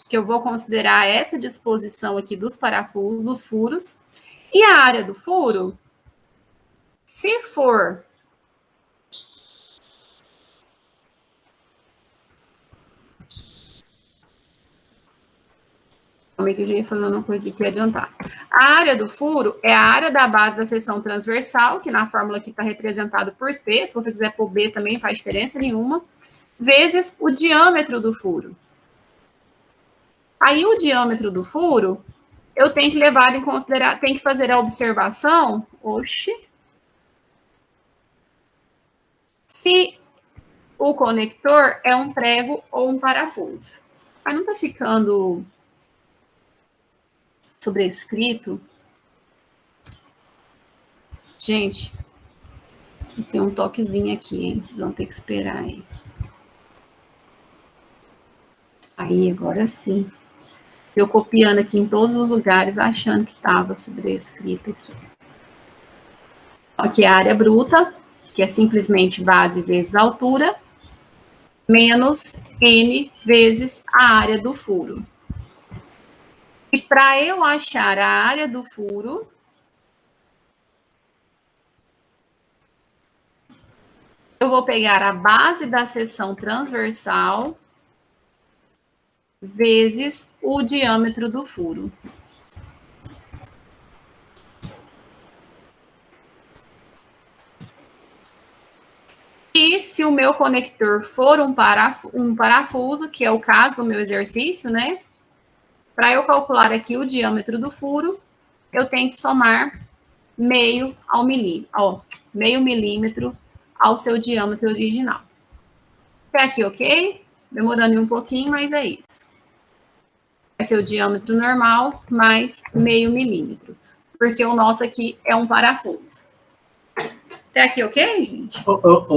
que eu vou considerar essa disposição aqui dos parafusos, dos furos. E a área do furo, se for como é que eu já ia falando uma coisa que ia adiantar. A área do furo é a área da base da seção transversal, que na fórmula aqui está representado por T, se você quiser pôr B também faz diferença nenhuma, vezes o diâmetro do furo. Aí o diâmetro do furo, eu tenho que levar em consideração, tem que fazer a observação, se o conector é um prego ou um parafuso. Aí não está ficando sobrescrito. Gente, tem um toquezinho aqui, hein? Vocês vão ter que esperar aí. Aí, agora sim. Eu copiando aqui em todos os lugares, achando que estava sobrescrito aqui. Aqui é a área bruta, que é simplesmente base vezes altura, menos N vezes a área do furo. E para eu achar a área do furo, eu vou pegar a base da seção transversal vezes o diâmetro do furo. E se o meu conector for um parafuso, que é o caso do meu exercício, né? Para eu calcular aqui o diâmetro do furo, eu tenho que somar meio milímetro ao seu diâmetro original. Até aqui, ok? Demorando um pouquinho, mas é isso. Vai ser o diâmetro normal mais meio milímetro, porque o nosso aqui é um parafuso. Até aqui, ok, gente?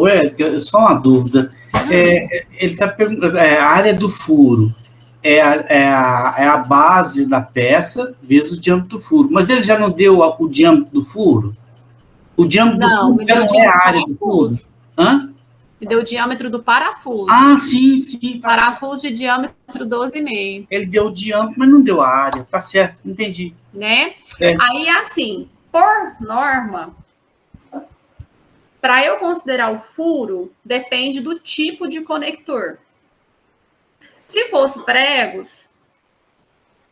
Érica, só uma dúvida. Ele está perguntando, a área do furo é a base da peça vezes o diâmetro do furo. Mas ele já não deu o diâmetro do furo? O diâmetro do furo já não é a área do furo? Hã? Me deu o diâmetro do parafuso. Ah, sim. Tá parafuso certo. De diâmetro 12,5. Ele deu o diâmetro, mas não deu a área. Tá certo, entendi. Né? Aí, assim, por norma, para eu considerar o furo, depende do tipo de conector. Se fosse pregos,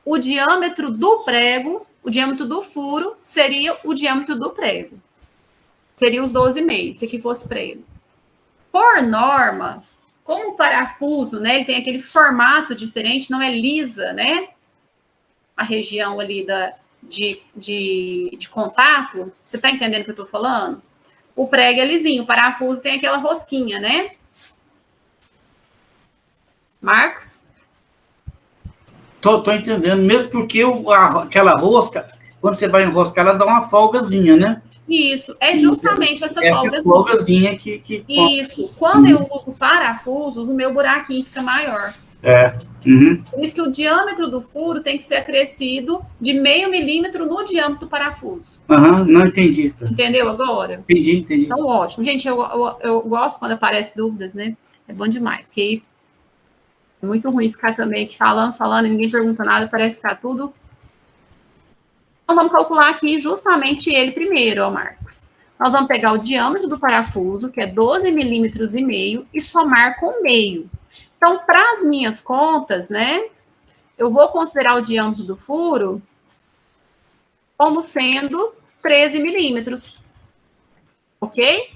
o diâmetro do prego, o diâmetro do furo, seria o diâmetro do prego. Seria os 12,5, se aqui fosse prego. Por norma, como o parafuso, né, ele tem aquele formato diferente, não é lisa, né? A região ali de contato, você está entendendo o que eu estou falando? O prego é lisinho, o parafuso tem aquela rosquinha, né? Marcos? Tô entendendo, mesmo porque aquela rosca, quando você vai enroscar, ela dá uma folgazinha, né? Isso, é justamente essa folgazinha que... Isso, quando eu uso parafusos, o meu buraquinho fica maior. Por isso que o diâmetro do furo tem que ser acrescido de meio milímetro no diâmetro do parafuso. Não entendi. Entendeu agora? Entendi. Então, ótimo. Gente, eu gosto quando aparecem dúvidas, né? É bom demais, porque é muito ruim ficar também aqui falando, e ninguém pergunta nada, parece que tá tudo... Então, vamos calcular aqui justamente ele primeiro, ó, Marcos. Nós vamos pegar o diâmetro do parafuso, que é 12,5 milímetros, e somar com meio. Então, para as minhas contas, né, eu vou considerar o diâmetro do furo como sendo 13 milímetros. Ok?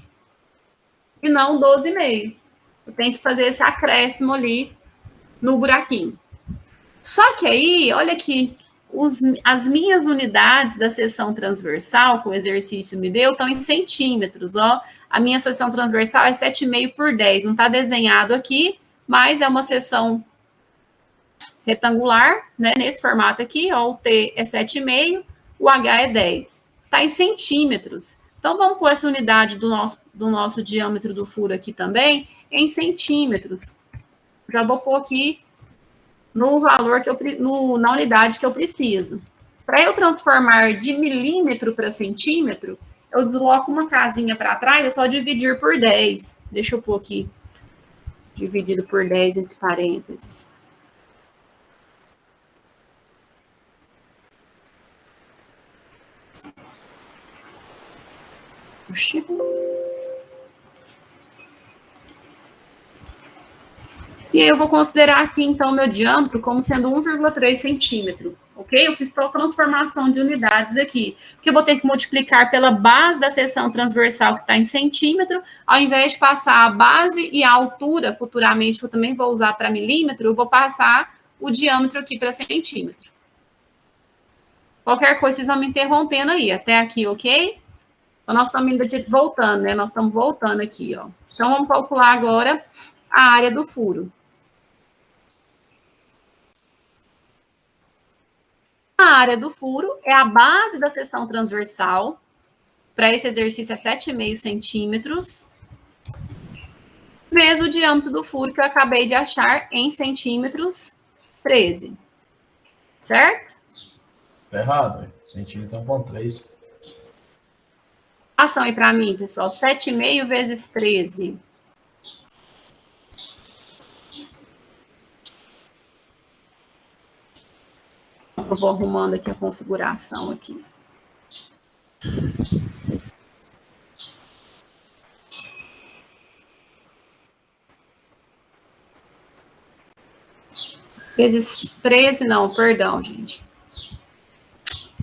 E não 12,5. Eu tenho que fazer esse acréscimo ali no buraquinho. Só que aí, olha aqui, as minhas unidades da seção transversal, que o exercício me deu, estão em centímetros, ó. A minha seção transversal é 7,5 por 10. Não está desenhado aqui, mas é uma seção retangular, né? Nesse formato aqui, ó, o T é 7,5, o H é 10. Está em centímetros. Então, vamos pôr essa unidade do nosso diâmetro do furo aqui também em centímetros. Já vou pôr aqui no valor na unidade que eu preciso. Para eu transformar de milímetro para centímetro, eu desloco uma casinha para trás, é só dividir por 10. Deixa eu pôr aqui, dividido por 10 entre parênteses. Puxa. E aí eu vou considerar aqui, então, meu diâmetro como sendo 1,3 centímetro, ok? Eu fiz toda a transformação de unidades aqui, porque eu vou ter que multiplicar pela base da seção transversal, que está em centímetro, ao invés de passar a base e a altura, futuramente, que eu também vou usar para milímetro, eu vou passar o diâmetro aqui para centímetro. Qualquer coisa, vocês vão me interrompendo aí, até aqui, ok? Então, nós estamos ainda voltando, né? Nós estamos voltando aqui, ó. Então, vamos calcular agora a área do furo. A área do furo é a base da seção transversal. Para esse exercício é 7,5 centímetros. Vezes o diâmetro do furo que eu acabei de achar em centímetros, 13. Certo? Tá errado. Centímetro 1,3. Ação aí para mim, pessoal. 7,5 vezes 13. Eu vou arrumando aqui a configuração aqui. Vezes 13, não, perdão, gente.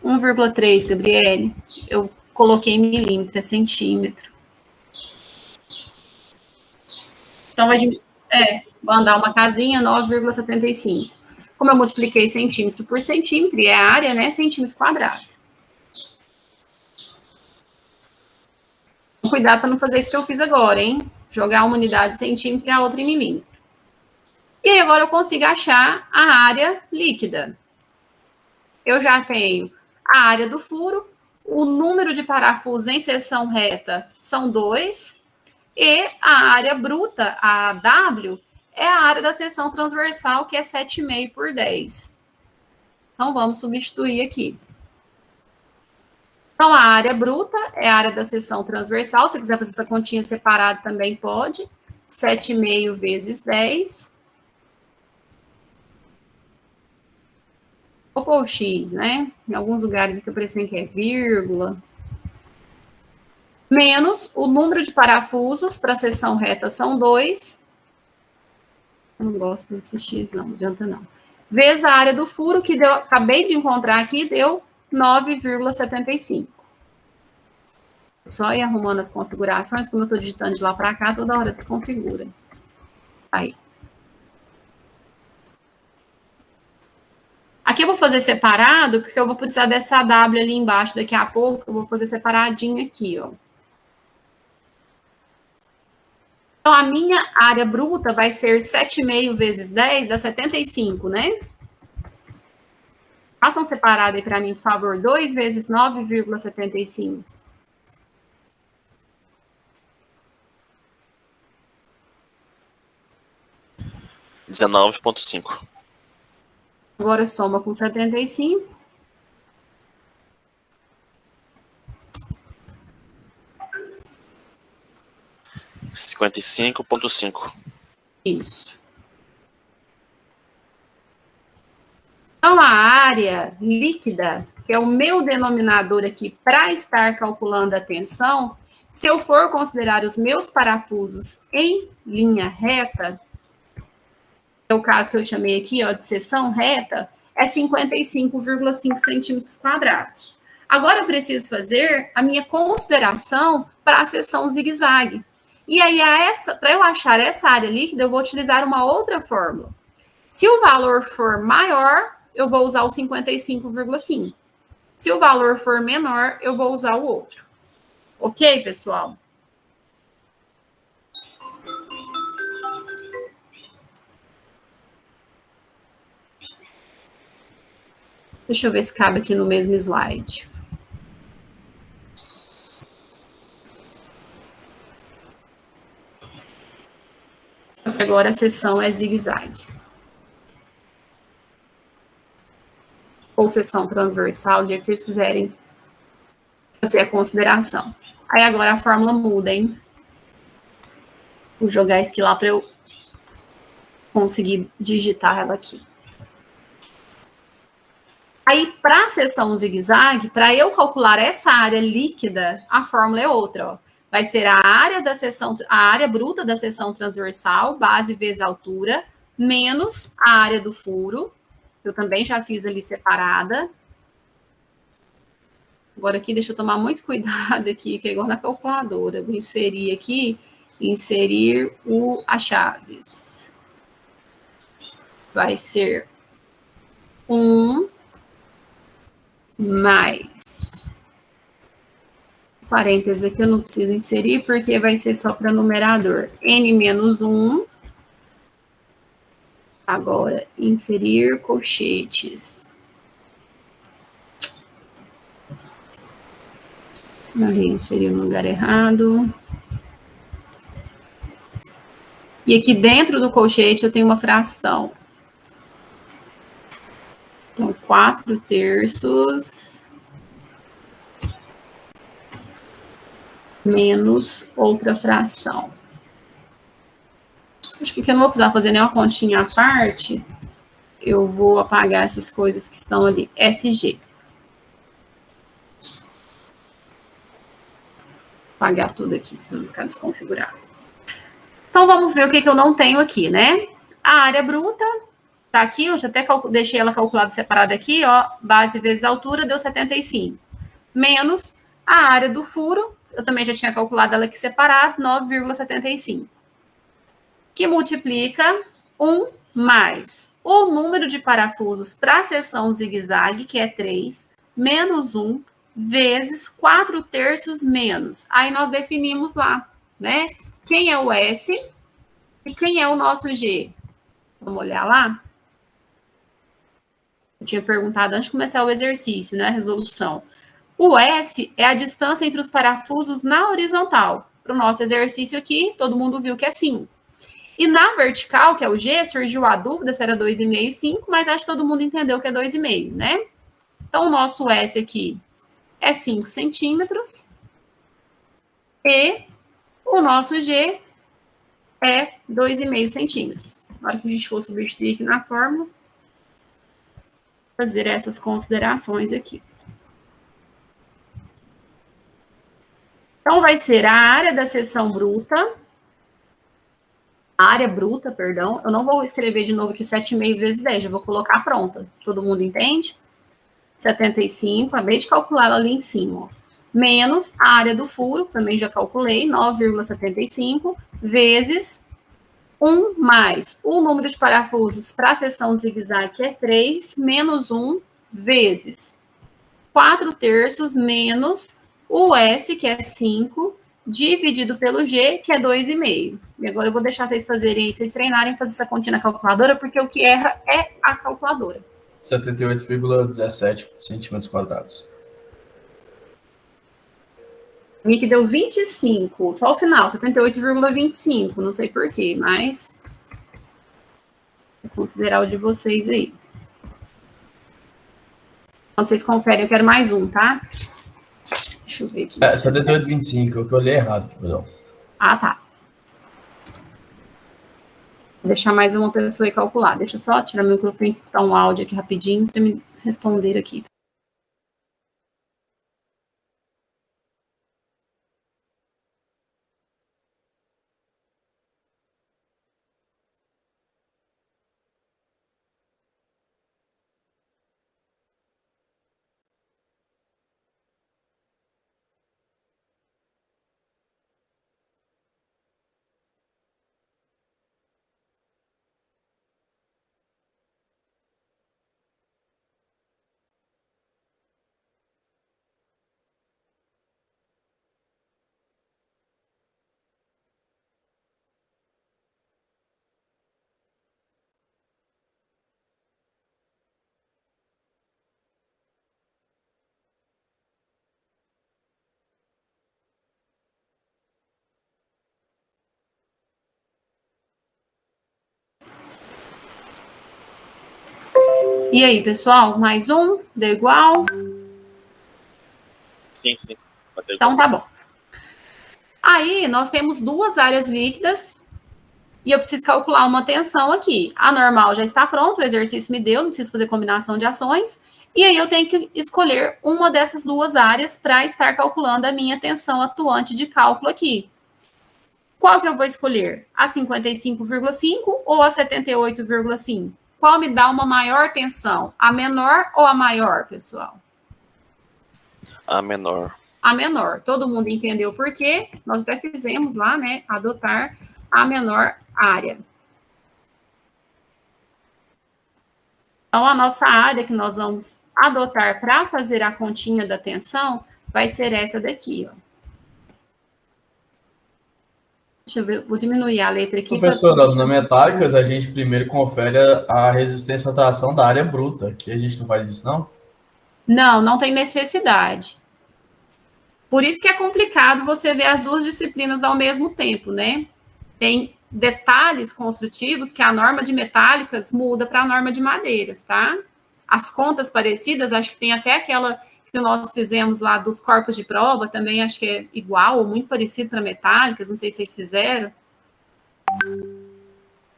1,3, Gabriele. Eu coloquei em milímetro, é centímetro. Então, vou andar uma casinha, 9,75. Como eu multipliquei centímetro por centímetro, e é a área, né, centímetro quadrado. Cuidado para não fazer isso que eu fiz agora, hein? Jogar uma unidade em centímetro e a outra em milímetro. E aí, agora eu consigo achar a área líquida. Eu já tenho a área do furo, o número de parafusos em seção reta são 2, e a área bruta, a W, é a área da seção transversal, que é 7,5 por 10. Então, vamos substituir aqui. Então, a área bruta é a área da seção transversal. Se quiser fazer essa continha separada, também pode. 7,5 vezes 10. Vou pôr o X, né? Em alguns lugares aqui eu pensei que é vírgula. Menos o número de parafusos para a seção reta são 2. Eu não gosto desse X, não adianta não. Vezes a área do furo, que deu, acabei de encontrar aqui, deu 9,75. Só ir arrumando as configurações, como eu estou digitando de lá para cá, toda hora desconfigura. Aí. Aqui eu vou fazer separado, porque eu vou precisar dessa W ali embaixo daqui a pouco, eu vou fazer separadinho aqui, ó. Então, a minha área bruta vai ser 7,5 vezes 10, dá 75, né? Façam separado aí para mim, por favor. 2 vezes 9,75. $19,5. Agora soma com 75. $55,5. Isso. Então, a área líquida, que é o meu denominador aqui para estar calculando a tensão, se eu for considerar os meus parafusos em linha reta, é o caso que eu chamei aqui, ó, de seção reta, é 55,5 centímetros quadrados. Agora eu preciso fazer a minha consideração para a seção zigue-zague. E aí, para eu achar essa área líquida, eu vou utilizar uma outra fórmula. Se o valor for maior, eu vou usar o 55,5. Se o valor for menor, eu vou usar o outro. Ok, pessoal? Deixa eu ver se cabe aqui no mesmo slide. Agora a seção é zigue-zague. Ou seção transversal, do jeito que vocês quiserem fazer a consideração. Aí agora a fórmula muda, hein? Vou jogar isso aqui lá para eu conseguir digitar ela aqui. Aí, para a seção zigue-zague, para eu calcular essa área líquida, a fórmula é outra. Ó. Vai ser a área bruta da seção transversal, base vezes altura, menos a área do furo. Eu também já fiz ali separada. Agora aqui, deixa eu tomar muito cuidado aqui, que é igual na calculadora. Vou inserir aqui, inserir as chaves. Vai ser 1 mais. Parênteses aqui eu não preciso inserir, porque vai ser só para numerador. N menos 1. Agora, inserir colchetes. Ali, inseri no lugar errado. E aqui dentro do colchete eu tenho uma fração. Então, 4/3 menos outra fração. Acho que aqui eu não vou precisar fazer nenhuma continha à parte. Eu vou apagar essas coisas que estão ali. SG. Apagar tudo aqui, para não ficar desconfigurado. Então, vamos ver o que eu não tenho aqui, né? A área bruta tá aqui, eu já até deixei ela calculada separada aqui, ó. Base vezes altura deu 75. Menos a área do furo, eu também já tinha calculado ela aqui separada, 9,75. Que multiplica 1 mais o número de parafusos para a seção zigue-zague, que é 3, menos 1, vezes 4/3 menos. Aí nós definimos lá, né? Quem é o S e quem é o nosso G? Vamos olhar lá? Eu tinha perguntado antes de começar o exercício, né? A resolução. O S é a distância entre os parafusos na horizontal. Para o nosso exercício aqui, todo mundo viu que é 5. E na vertical, que é o G, surgiu a dúvida se era 2,5 e 5, mas acho que todo mundo entendeu que é 2,5, né? Então, o nosso S aqui é 5 centímetros. E o nosso G é 2,5 centímetros. Na hora que a gente for substituir aqui na fórmula, fazer essas considerações aqui. Então, vai ser a área da seção bruta, a área bruta, perdão, eu não vou escrever de novo aqui 7,5 vezes 10, já vou colocar pronta. Todo mundo entende? 75, acabei de calcular ela ali em cima, ó. Menos a área do furo, também já calculei, 9,75, vezes 1 mais o número de parafusos para a seção zigue-zague, que é 3, menos 1, vezes 4/3 menos o S, que é 5, dividido pelo G, que é 2,5. E agora eu vou deixar vocês treinarem fazer essa continha na calculadora, porque o que erra é a calculadora. 78,17 centímetros quadrados. A minha que deu 25, só o final, 78,25, não sei porquê, mas vou considerar o de vocês aí. Quando vocês conferem, eu quero mais um, tá? Deixa eu ver aqui. 78,25, que eu olhei errado, perdão. Ah, tá. Vou deixar mais uma pessoa aí calcular. Deixa eu só tirar meu microfone e escutar um áudio aqui rapidinho para me responder aqui. E aí, pessoal, mais um? Deu igual? Sim, sim. Então tá bom. Aí, nós temos duas áreas líquidas e eu preciso calcular uma tensão aqui. A normal já está pronta, o exercício me deu, não preciso fazer combinação de ações. E aí eu tenho que escolher uma dessas duas áreas para estar calculando a minha tensão atuante de cálculo aqui. Qual que eu vou escolher? A 55,5 ou a 78,5? Qual me dá uma maior tensão? A menor ou a maior, pessoal? A menor. A menor. Todo mundo entendeu por quê? Nós até fizemos lá, né? Adotar a menor área. Então, a nossa área que nós vamos adotar para fazer a continha da tensão vai ser essa daqui, ó. Deixa eu ver, vou diminuir a letra aqui. Professora, na metálicas, a gente primeiro confere a resistência à tração da área bruta. Aqui a gente não faz isso, não? Não, não tem necessidade. Por isso que é complicado você ver as duas disciplinas ao mesmo tempo, né? Tem detalhes construtivos que a norma de metálicas muda para a norma de madeiras, tá? As contas parecidas, acho que tem até aquela que nós fizemos lá dos corpos de prova, também acho que é igual ou muito parecido para metálicas, não sei se vocês fizeram.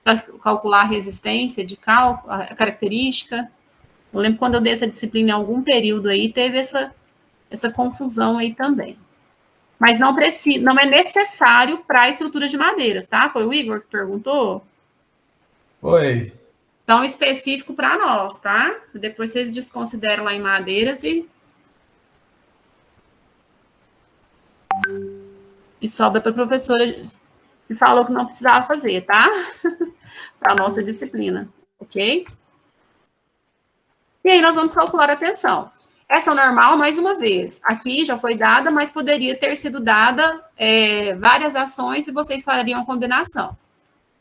Para calcular a resistência de cálculo, a característica. Eu lembro quando eu dei essa disciplina em algum período aí, teve essa confusão aí também. Mas não é necessário para estruturas de madeiras, tá? Foi o Igor que perguntou? Oi. Então, específico para nós, tá? Depois vocês desconsideram lá em madeiras e sobra para a professora que falou que não precisava fazer, tá? Para a nossa disciplina, ok? E aí nós vamos calcular a tensão. Essa é o normal, mais uma vez. Aqui já foi dada, mas poderia ter sido dada várias ações e vocês fariam a combinação.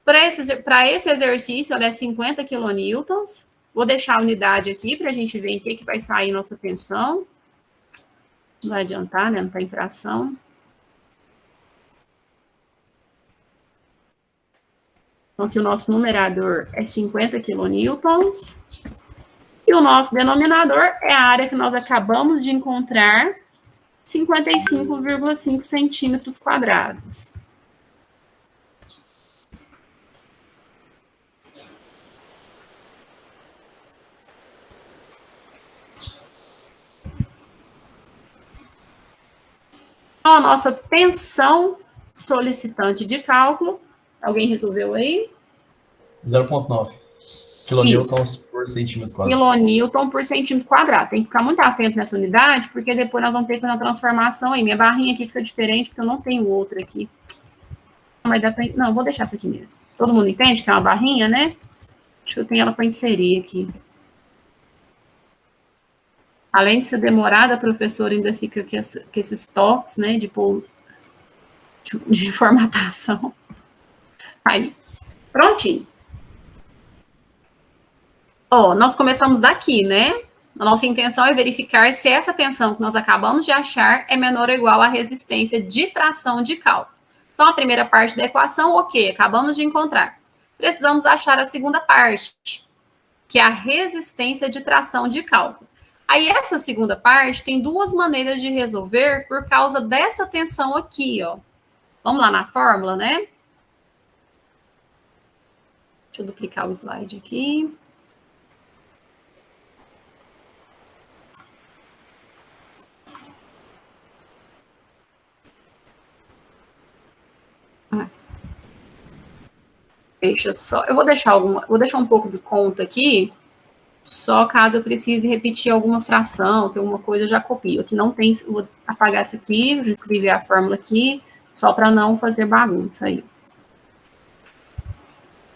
Para esse exercício, ela é 50 quilonewtons. Vou deixar a unidade aqui para a gente ver em que vai sair nossa tensão. Não vai adiantar, né? Não está em fração. Então, aqui o nosso numerador é 50 quilonewtons. E o nosso denominador é a área que nós acabamos de encontrar, 55,5 centímetros quadrados. Então, a nossa tensão solicitante de cálculo, alguém resolveu aí? 0,9 quilonewtons por centímetro quadrado. Quilonewton por centímetro quadrado. Tem que ficar muito atento nessa unidade, porque depois nós vamos ter que fazer uma transformação aí. Minha barrinha aqui fica diferente, porque eu não tenho outra aqui. Mas dá pra... Não, vou deixar essa aqui mesmo. Todo mundo entende que é uma barrinha, né? Acho que eu tenho ela para inserir aqui. Além de ser demorada, a professora ainda fica com esses toques, né, de formatação. Aí, prontinho. Ó, nós começamos daqui, né? A nossa intenção é verificar se essa tensão que nós acabamos de achar é menor ou igual à resistência de tração de cálculo. Então, a primeira parte da equação, ok, acabamos de encontrar. Precisamos achar a segunda parte, que é a resistência de tração de cálculo. Aí, essa segunda parte tem duas maneiras de resolver por causa dessa tensão aqui, ó. Vamos lá na fórmula, né? Deixa eu duplicar o slide aqui. Deixa só, eu vou deixar um pouco de conta aqui, só caso eu precise repetir alguma fração, que alguma coisa eu já copio. Aqui não tem, vou apagar isso aqui, vou escrever a fórmula aqui, só para não fazer bagunça aí.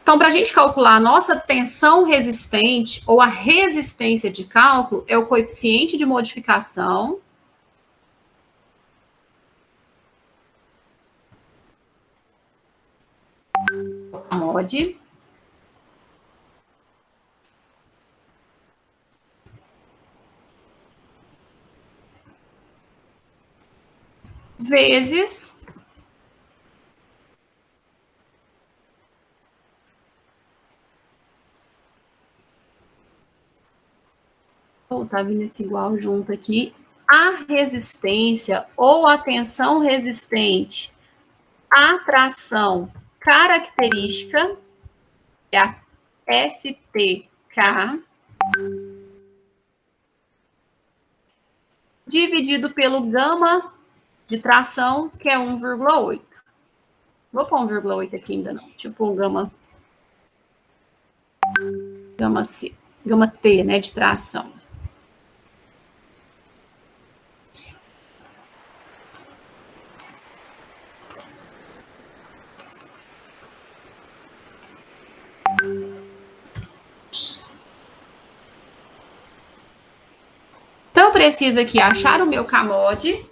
Então, para a gente calcular a nossa tensão resistente, ou a resistência de cálculo, é o coeficiente de modificação mod vezes tá vindo esse igual junto aqui. A resistência ou a tensão resistente à tração característica é a FTK dividido pelo gama de tração, que é 1,8. Vou pôr 1,8 aqui ainda não. Tipo o gama T, né, de tração. Então, eu preciso aqui achar o meu CAMOD.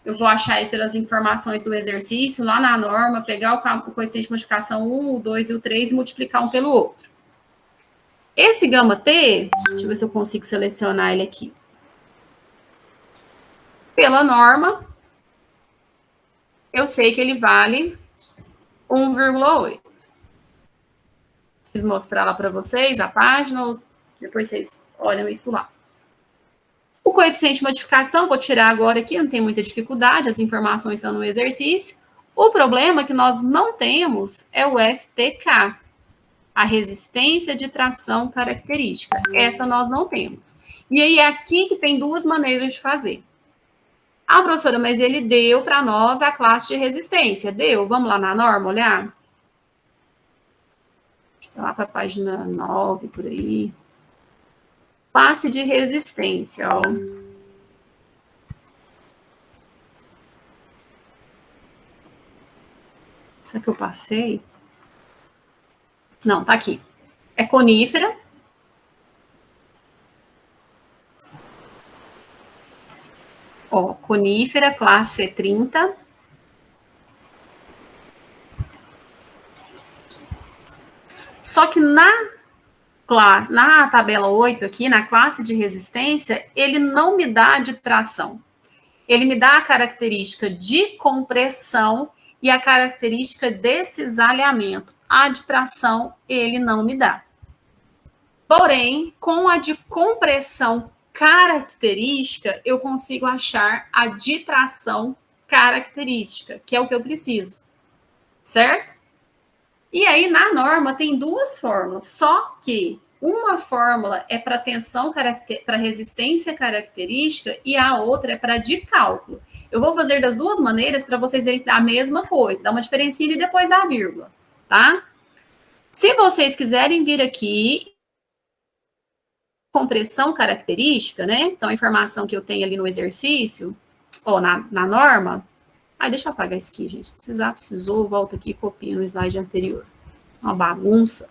Eu vou achar aí pelas informações do exercício, lá na norma, pegar o coeficiente de modificação 1, o 2 e o 3 e multiplicar um pelo outro. Esse gama T, deixa eu ver se eu consigo selecionar ele aqui. Pela norma, eu sei que ele vale 1,8. Preciso mostrar lá para vocês a página, depois vocês olham isso lá. O coeficiente de modificação, vou tirar agora aqui, não tem muita dificuldade, as informações estão no exercício. O problema que nós não temos é o FTK, a resistência de tração característica. Essa nós não temos. E aí, é aqui que tem duas maneiras de fazer. Ah, professora, mas ele deu para nós a classe de resistência. Deu? Vamos lá na norma olhar? Deixa eu lá para a página 9, por aí. Classe de resistência, ó. Será que eu passei? Não, tá aqui. É conífera. Ó, conífera, classe C30. Só que na tabela 8 aqui, na classe de resistência, ele não me dá de tração. Ele me dá a característica de compressão e a característica de cisalhamento. A de tração, ele não me dá. Porém, com a de compressão característica, eu consigo achar a de tração característica, que é o que eu preciso. Certo? E aí, na norma, tem duas fórmulas, só que uma fórmula é para tensão, para resistência característica, e a outra é para de cálculo. Eu vou fazer das duas maneiras para vocês verem a mesma coisa, dá uma diferença e depois dá a vírgula, tá? Se vocês quiserem vir aqui, compressão característica, né? Então, a informação que eu tenho ali no exercício, ou na norma. Ah, deixa eu apagar isso aqui, gente. Precisou, volta aqui e copia no slide anterior. Uma bagunça.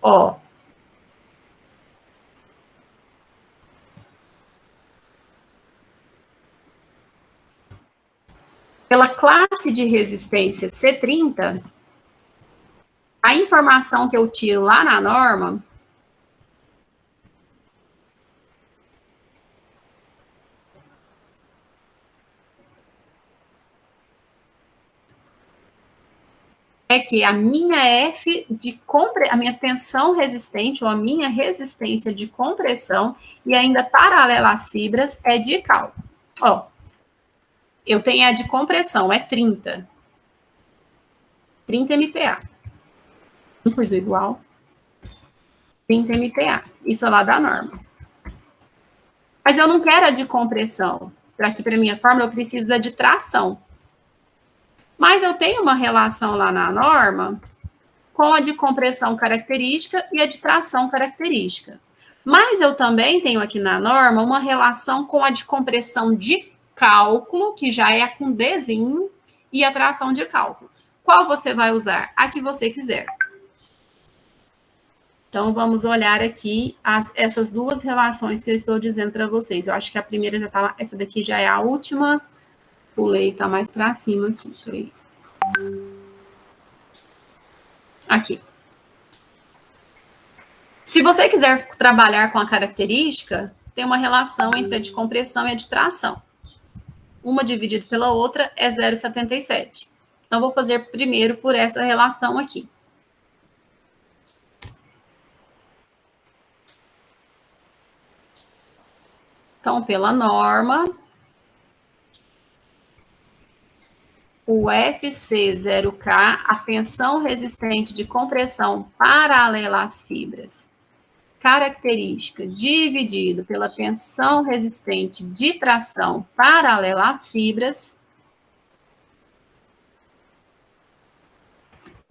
Ó. Pela classe de resistência C30, a informação que eu tiro lá na norma é que a minha a minha tensão resistente ou a minha resistência de compressão e ainda paralela às fibras é de cálculo. Ó, eu tenho a de compressão, é 30. 30 MPa. 1 por Z igual 30 MPa. Isso é lá da norma. Mas eu não quero a de compressão. Para aqui, para minha fórmula, eu preciso da de tração. Mas eu tenho uma relação lá na norma com a de compressão característica e a de tração característica. Mas eu também tenho aqui na norma uma relação com a de compressão de cálculo, que já é com Dzinho, e a tração de cálculo. Qual você vai usar? A que você quiser. Então, vamos olhar aqui essas duas relações que eu estou dizendo para vocês. Eu acho que a primeira já está lá, essa daqui já é a última. Pulei, tá mais para cima aqui. Peraí. Aqui. Se você quiser trabalhar com a característica, tem uma relação entre a de compressão e a de tração. Uma dividida pela outra é 0,77. Então, vou fazer primeiro por essa relação aqui. Então, pela norma, o FC0K, a tensão resistente de compressão paralela às fibras, característica dividido pela tensão resistente de tração paralela às fibras,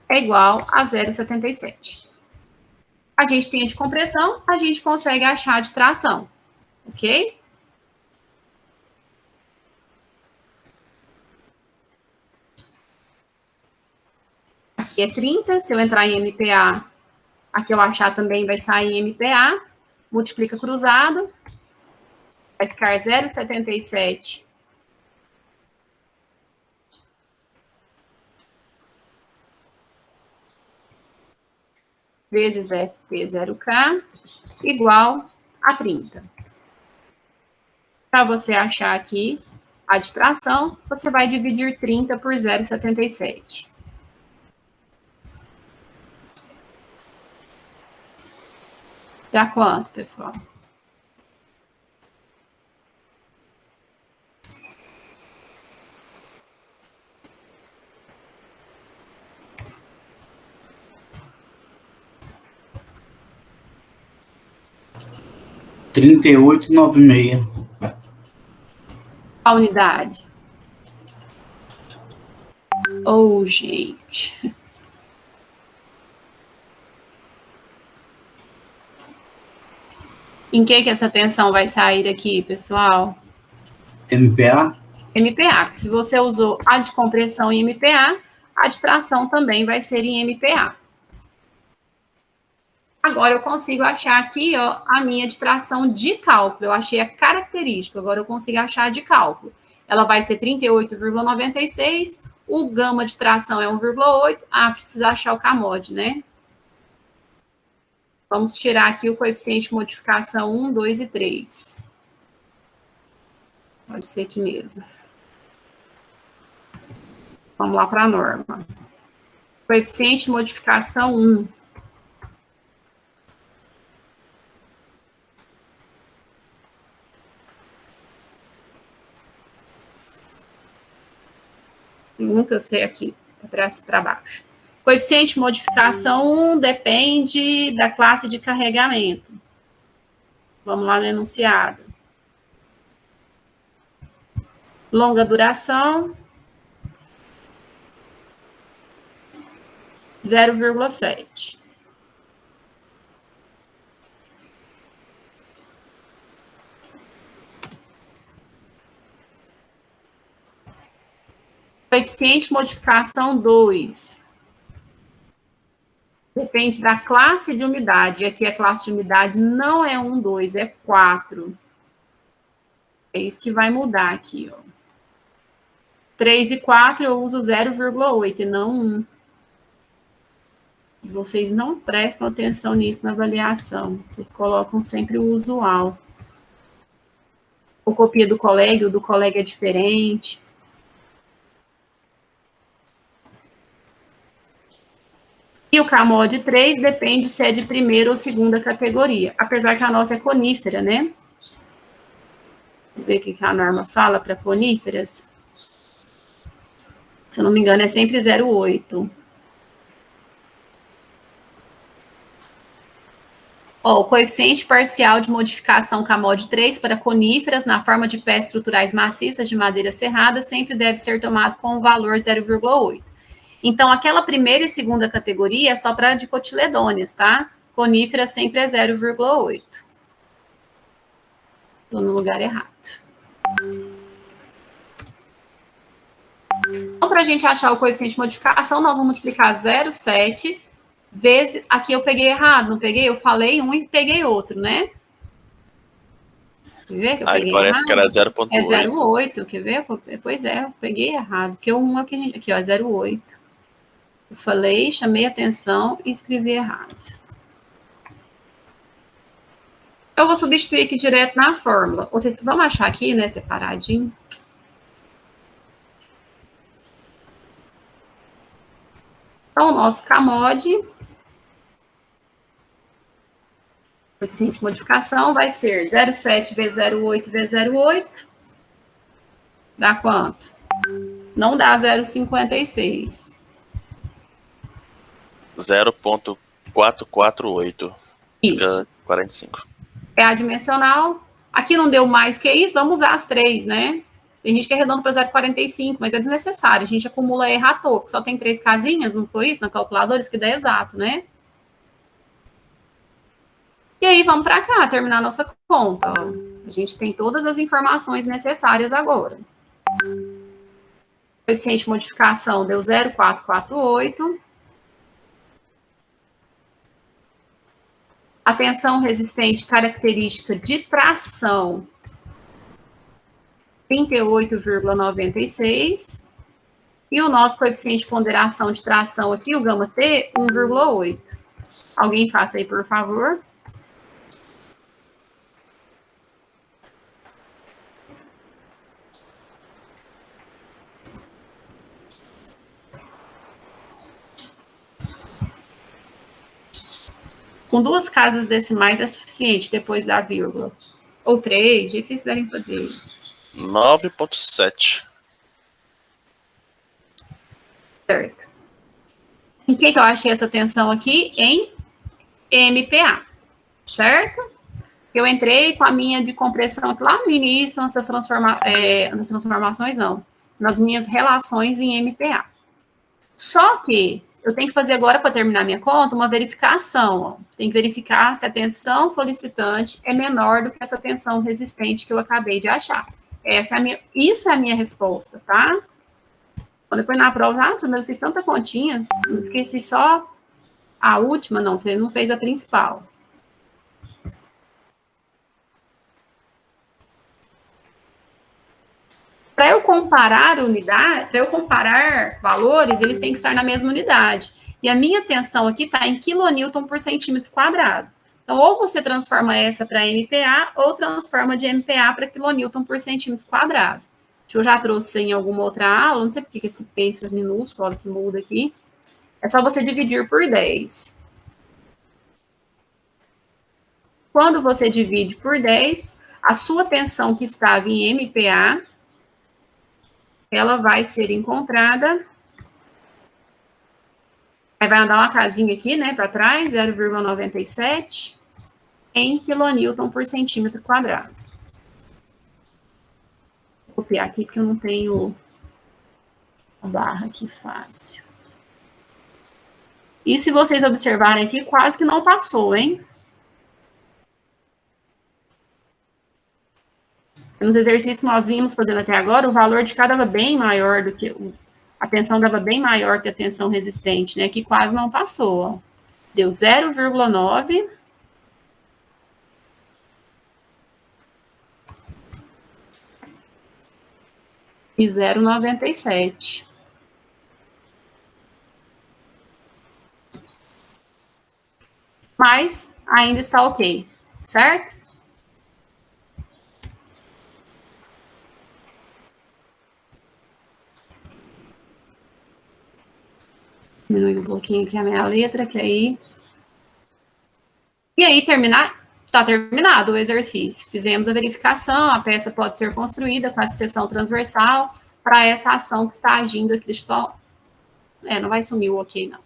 é igual a 0,77. A gente tem a de compressão, a gente consegue achar a de tração, ok? Aqui é 30, se eu entrar em MPa, aqui eu achar também vai sair em MPa, multiplica cruzado, vai ficar 0,77 vezes FT0K igual a 30. Para você achar aqui a de tração, você vai dividir 30 por 0,77. Dá quanto, pessoal? R$38,96. A unidade. Oh, gente. Em que essa tensão vai sair aqui, pessoal? MPa? MPa. Se você usou a de compressão em MPa, a de tração também vai ser em MPa. Agora eu consigo achar aqui, ó, a minha de tração de cálculo. Eu achei a característica, agora eu consigo achar a de cálculo. Ela vai ser 38,96, o gama de tração é 1,8. Ah, precisa achar o CAMOD, né? Vamos tirar aqui o coeficiente de modificação 1, 2 e 3. Pode ser aqui mesmo. Vamos lá para a norma. Coeficiente de modificação 1. Nunca sei aqui, para baixo. Coeficiente de modificação 1 depende da classe de carregamento. Vamos lá no enunciado. Longa duração, 0,7. Coeficiente de modificação 2. Depende da classe de umidade. Aqui a classe de umidade não é 1, 2, é 4. É isso que vai mudar aqui, ó. 3 e 4 eu uso 0,8 e não 1. Vocês não prestam atenção nisso na avaliação. Vocês colocam sempre o usual. Ou copia do colega é diferente. E o CAMOD 3 depende se é de primeira ou segunda categoria. Apesar que a nossa é conífera, né? Vamos ver o que a norma fala para coníferas. Se eu não me engano, é sempre 0,8. Ó, o coeficiente parcial de modificação CAMOD 3 para coníferas na forma de peças estruturais maciças de madeira serrada sempre deve ser tomado com o valor 0,8. Então, aquela primeira e segunda categoria é só para dicotiledôneas, tá? Conífera sempre é 0,8. Estou no lugar errado. Então, para a gente achar o coeficiente de modificação, nós vamos multiplicar 0,7 vezes... Aqui eu peguei errado, não peguei? Eu falei um e peguei outro, né? Quer ver que eu Aí peguei parece errado? que era 0,8. É 0,8, quer ver? Pois é, eu peguei errado. Porque o 1 aqui, ó, é 0,8. Eu falei, chamei atenção e escrevi errado. Eu vou substituir aqui direto na fórmula. Ou seja, vamos achar aqui, né, separadinho. Então, o nosso CAMOD coeficiente de modificação vai ser 0,7 vezes 0,8 vezes 0,8. Dá quanto? Não dá 0,56. 0,448. Isso. Fica 45. É adimensional. Aqui não deu mais que isso, vamos usar as 3, né? Tem gente que arredonda para 0,45, mas é desnecessário. A gente acumula erro à toa, porque só tem 3 casinhas, não foi isso? Na calculadora, isso que dá exato, né? E aí, vamos para cá, terminar a nossa conta. Ó. A gente tem todas as informações necessárias agora. O coeficiente de modificação deu 0,448. A tensão resistente característica de tração, 38,96. E o nosso coeficiente de ponderação de tração aqui, o γt, 1,8. Alguém faça aí, por favor. Com 2 casas decimais é suficiente depois da vírgula. Ou 3, do jeito que vocês quiserem fazer. 9,7. Certo. Em que eu achei essa tensão aqui? Em MPa. Certo? Eu entrei com a minha de compressão aqui lá no início, nas transformações, não. Nas minhas relações em MPa. Só que eu tenho que fazer agora, para terminar minha conta, uma verificação. Ó. Tem que verificar se a tensão solicitante é menor do que essa tensão resistente que eu acabei de achar. Isso é a minha resposta, tá? Quando eu fui na prova, eu fiz tanta continha, não esqueci só a última, não, você não fez a principal. Para eu comparar valores, eles têm que estar na mesma unidade. E a minha tensão aqui está em quilonewton por centímetro quadrado. Então, ou você transforma essa para MPa, ou transforma de MPa para quilonewton por centímetro quadrado. Eu já trouxe em alguma outra aula, não sei porque que esse P fez minúsculo, olha que muda aqui. É só você dividir por 10. Quando você divide por 10, a sua tensão que estava em MPa, ela vai ser encontrada. Aí vai andar uma casinha aqui, né, para trás, 0,97 em quilonewton por centímetro quadrado. Vou copiar aqui porque eu não tenho a barra aqui fácil. E se vocês observarem aqui, quase que não passou, hein? Nos exercícios que nós vimos fazendo até agora, o valor de K dava bem maior do que... A tensão dava bem maior que a tensão resistente, né? Que quase não passou, ó. Deu 0,9. E 0,97. Mas ainda está ok, certo? Diminui um pouquinho aqui a minha letra, que aí... E aí, tá terminado o exercício. Fizemos a verificação, a peça pode ser construída com a seção transversal para essa ação que está agindo aqui. Deixa eu só... não vai sumir o ok, não.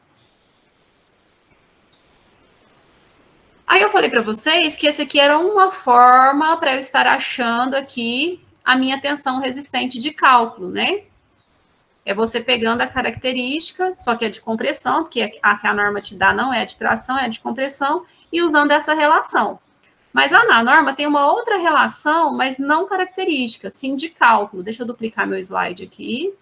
Aí eu falei para vocês que esse aqui era uma forma para eu estar achando aqui a minha tensão resistente de cálculo, né? É você pegando a característica, só que é de compressão, porque a que a norma te dá não é de tração, é de compressão, e usando essa relação. Mas na norma tem uma outra relação, mas não característica, sim de cálculo. Deixa eu duplicar meu slide aqui.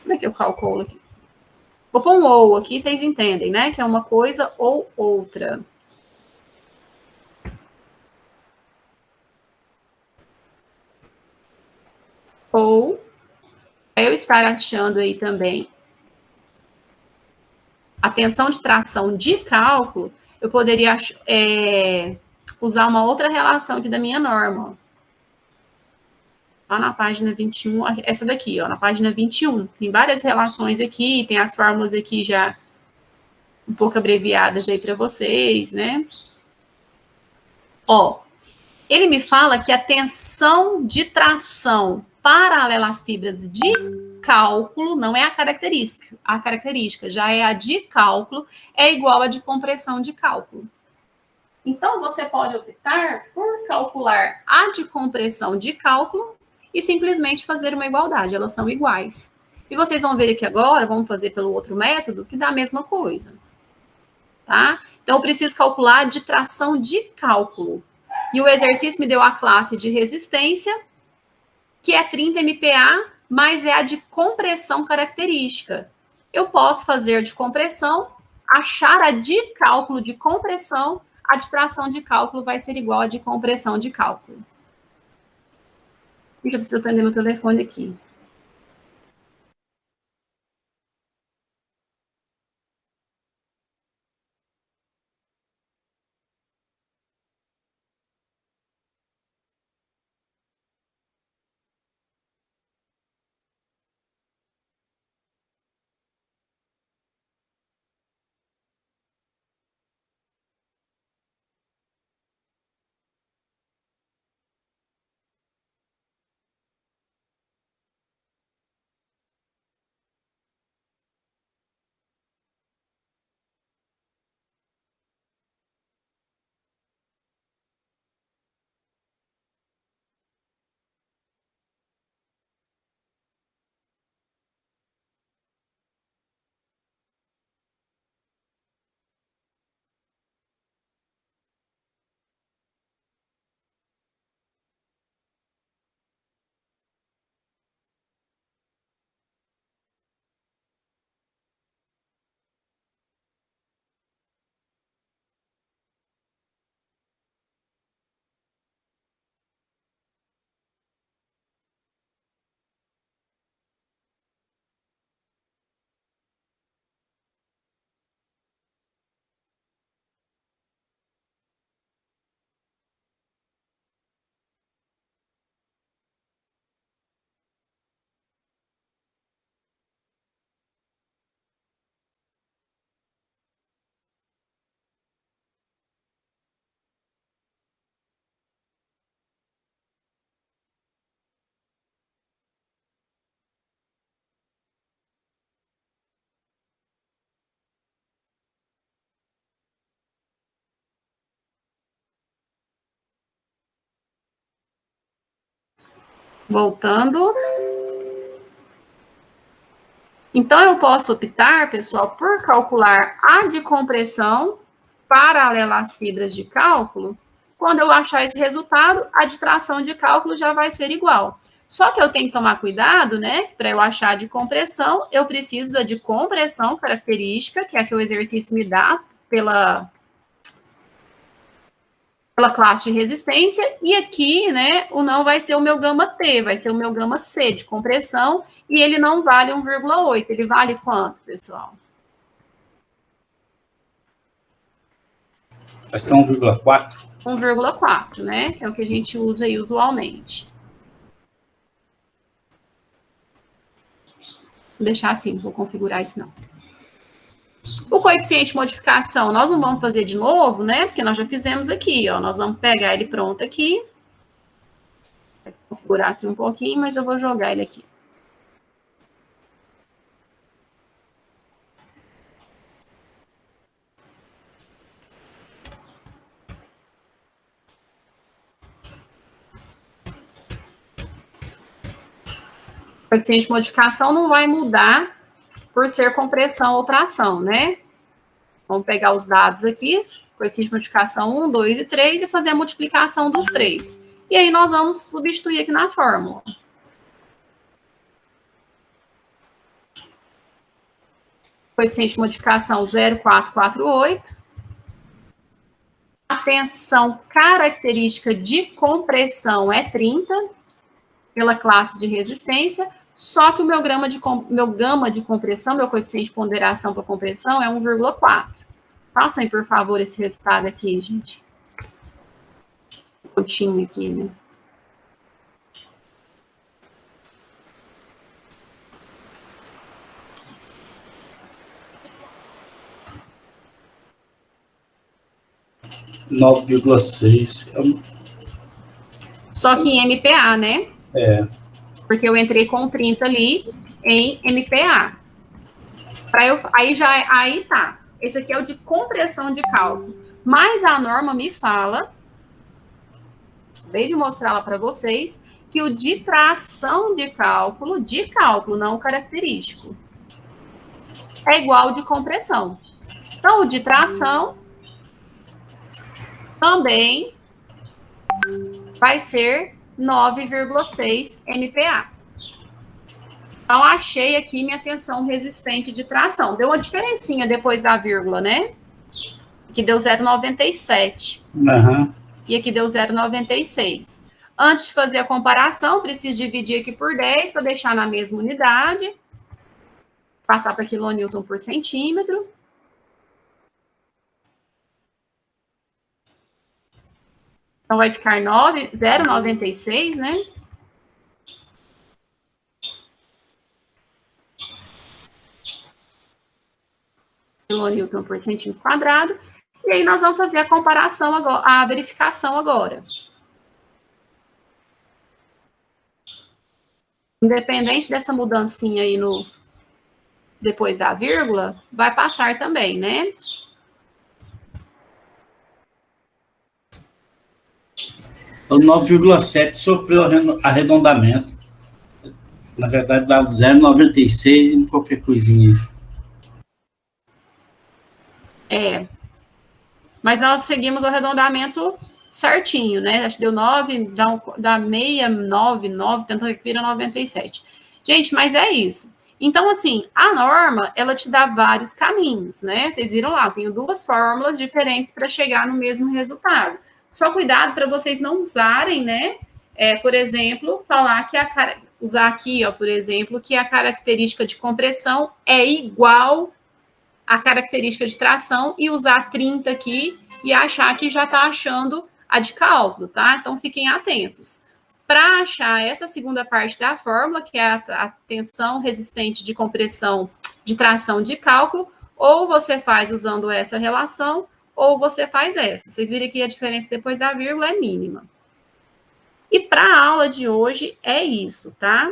Como é que eu calculo aqui? Vou pôr um ou aqui, vocês entendem, né? Que é uma coisa ou outra. Ou, eu estar achando aí também a tensão de tração de cálculo, eu poderia usar uma outra relação aqui da minha norma. Lá na página 21, essa daqui, ó, na página 21. Tem várias relações aqui, tem as fórmulas aqui já um pouco abreviadas aí para vocês, né? Ó, ele me fala que a tensão de tração paralela às fibras de cálculo não é a característica já é a de cálculo, é igual a de compressão de cálculo. Então, você pode optar por calcular a de compressão de cálculo e simplesmente fazer uma igualdade, elas são iguais. E vocês vão ver aqui agora, vamos fazer pelo outro método, que dá a mesma coisa. Tá? Então, eu preciso calcular a de tração de cálculo. E o exercício me deu a classe de resistência, que é 30 MPa, mas é a de compressão característica. Eu posso fazer de compressão, achar a de cálculo de compressão, a de tração de cálculo vai ser igual a de compressão de cálculo. Eu preciso atender meu telefone aqui. Voltando. Então, eu posso optar, pessoal, por calcular a de compressão paralela às fibras de cálculo. Quando eu achar esse resultado, a de tração de cálculo já vai ser igual. Só que eu tenho que tomar cuidado, né? Para eu achar a de compressão, eu preciso da de compressão característica, que é a que o exercício me dá pela classe de resistência, e aqui, né, o não vai ser o meu gama T, vai ser o meu gama C de compressão, e ele não vale 1,8, ele vale quanto, pessoal? Acho que é 1,4. 1,4, né, que é o que a gente usa aí usualmente. Vou deixar assim, não vou configurar isso não. O coeficiente de modificação, nós não vamos fazer de novo, né? Porque nós já fizemos aqui, ó. Nós vamos pegar ele pronto aqui. Vou configurar aqui um pouquinho, mas eu vou jogar ele aqui. O coeficiente de modificação não vai mudar por ser compressão ou tração, né? Vamos pegar os dados aqui, coeficiente de modificação 1, 2 e 3, e fazer a multiplicação dos 3. E aí nós vamos substituir aqui na fórmula. Coeficiente de modificação 0,448. A tensão característica de compressão é 30, pela classe de resistência, só que o meu gama de compressão, meu coeficiente de ponderação para compressão é 1,4. Façam aí, por favor, esse resultado aqui, gente. Continho aqui, né? 9,6. Só que em MPA, né? Porque eu entrei com 30 ali em MPA. Aí tá. Esse aqui é o de compressão de cálculo. Mas a norma me fala, acabei de mostrar lá para vocês, que o de tração de cálculo, não característico, é igual ao de compressão. Então, o de tração também vai ser 9,6 MPa. Então, achei aqui minha tensão resistente de tração. Deu uma diferencinha depois da vírgula, né? Aqui deu 0,97. Uhum. E aqui deu 0,96. Antes de fazer a comparação, preciso dividir aqui por 10 para deixar na mesma unidade. Passar para quilonewton por centímetro. Então, vai ficar 0,96, né? Quilonewton por centímetro quadrado. E aí, nós vamos fazer a comparação agora, a verificação agora. Independente dessa mudancinha aí depois da vírgula, vai passar também, né? O 9,7 sofreu arredondamento. Na verdade, dá 0,96 em qualquer coisinha. Mas nós seguimos o arredondamento certinho, né? Acho que deu 9, dá meia, 9, tentando que vira 97. Gente, mas é isso. Então, assim, a norma, ela te dá vários caminhos, né? Vocês viram lá, eu tenho duas fórmulas diferentes para chegar no mesmo resultado. Só cuidado para vocês não usarem, né? Por exemplo, usar aqui, ó, por exemplo, que a característica de compressão é igual à característica de tração e usar 30 aqui e achar que já está achando a de cálculo, tá? Então, fiquem atentos. Para achar essa segunda parte da fórmula, que é a tensão resistente de compressão de tração de cálculo, ou você faz usando essa relação, ou você faz essa. Vocês viram que a diferença depois da vírgula é mínima. E para a aula de hoje é isso, tá?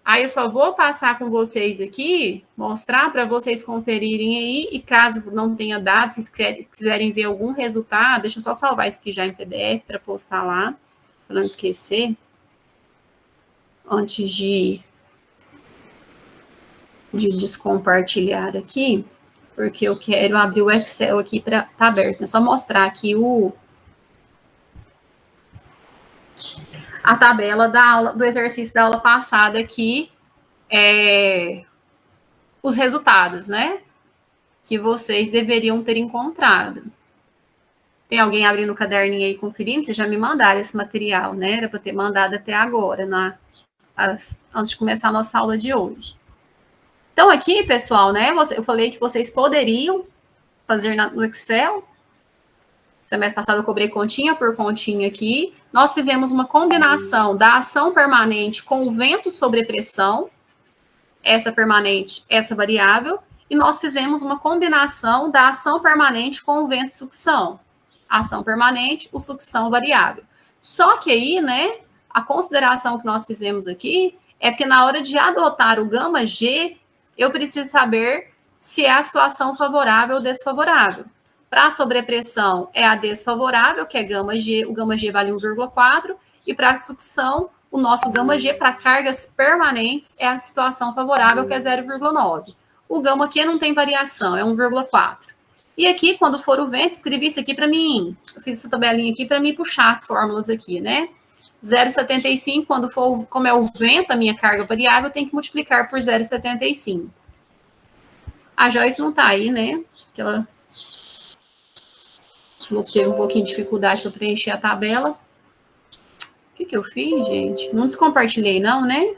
Aí eu só vou passar com vocês aqui, mostrar para vocês conferirem aí, e caso não tenha dados, se quiserem ver algum resultado, deixa eu só salvar isso aqui já em PDF para postar lá, para não esquecer, antes de descompartilhar aqui, porque eu quero abrir o Excel aqui para estar aberto. É só mostrar aqui a tabela do exercício da aula passada aqui, os resultados, né? Que vocês deveriam ter encontrado. Tem alguém abrindo o caderninho aí conferindo? Vocês já me mandaram esse material, né? Era para ter mandado até agora, antes de começar a nossa aula de hoje. Então, aqui, pessoal, né? Eu falei que vocês poderiam fazer no Excel. Semestre passado eu cobrei continha por continha aqui. Nós fizemos uma combinação da ação permanente com o vento sobre pressão, essa permanente, essa variável, e nós fizemos uma combinação da ação permanente com o vento sucção. Ação permanente, o sucção variável. Só que aí, né, a consideração que nós fizemos aqui é porque na hora de adotar o gama G, eu preciso saber se é a situação favorável ou desfavorável. Para a sobrepressão é a desfavorável, que é gama G, o gama G vale 1,4, e para a sucção, o nosso gama G para cargas permanentes é a situação favorável, que é 0,9. O gama Q não tem variação, é 1,4. E aqui, quando for o vento, escrevi isso aqui para mim, eu fiz essa tabelinha aqui para mim puxar as fórmulas aqui, né? 0,75, como é o vento, a minha carga variável, eu tenho que multiplicar por 0,75. A Joyce não está aí, né? Porque ela teve um pouquinho de dificuldade para preencher a tabela. O que eu fiz, gente? Não descompartilhei, não, né?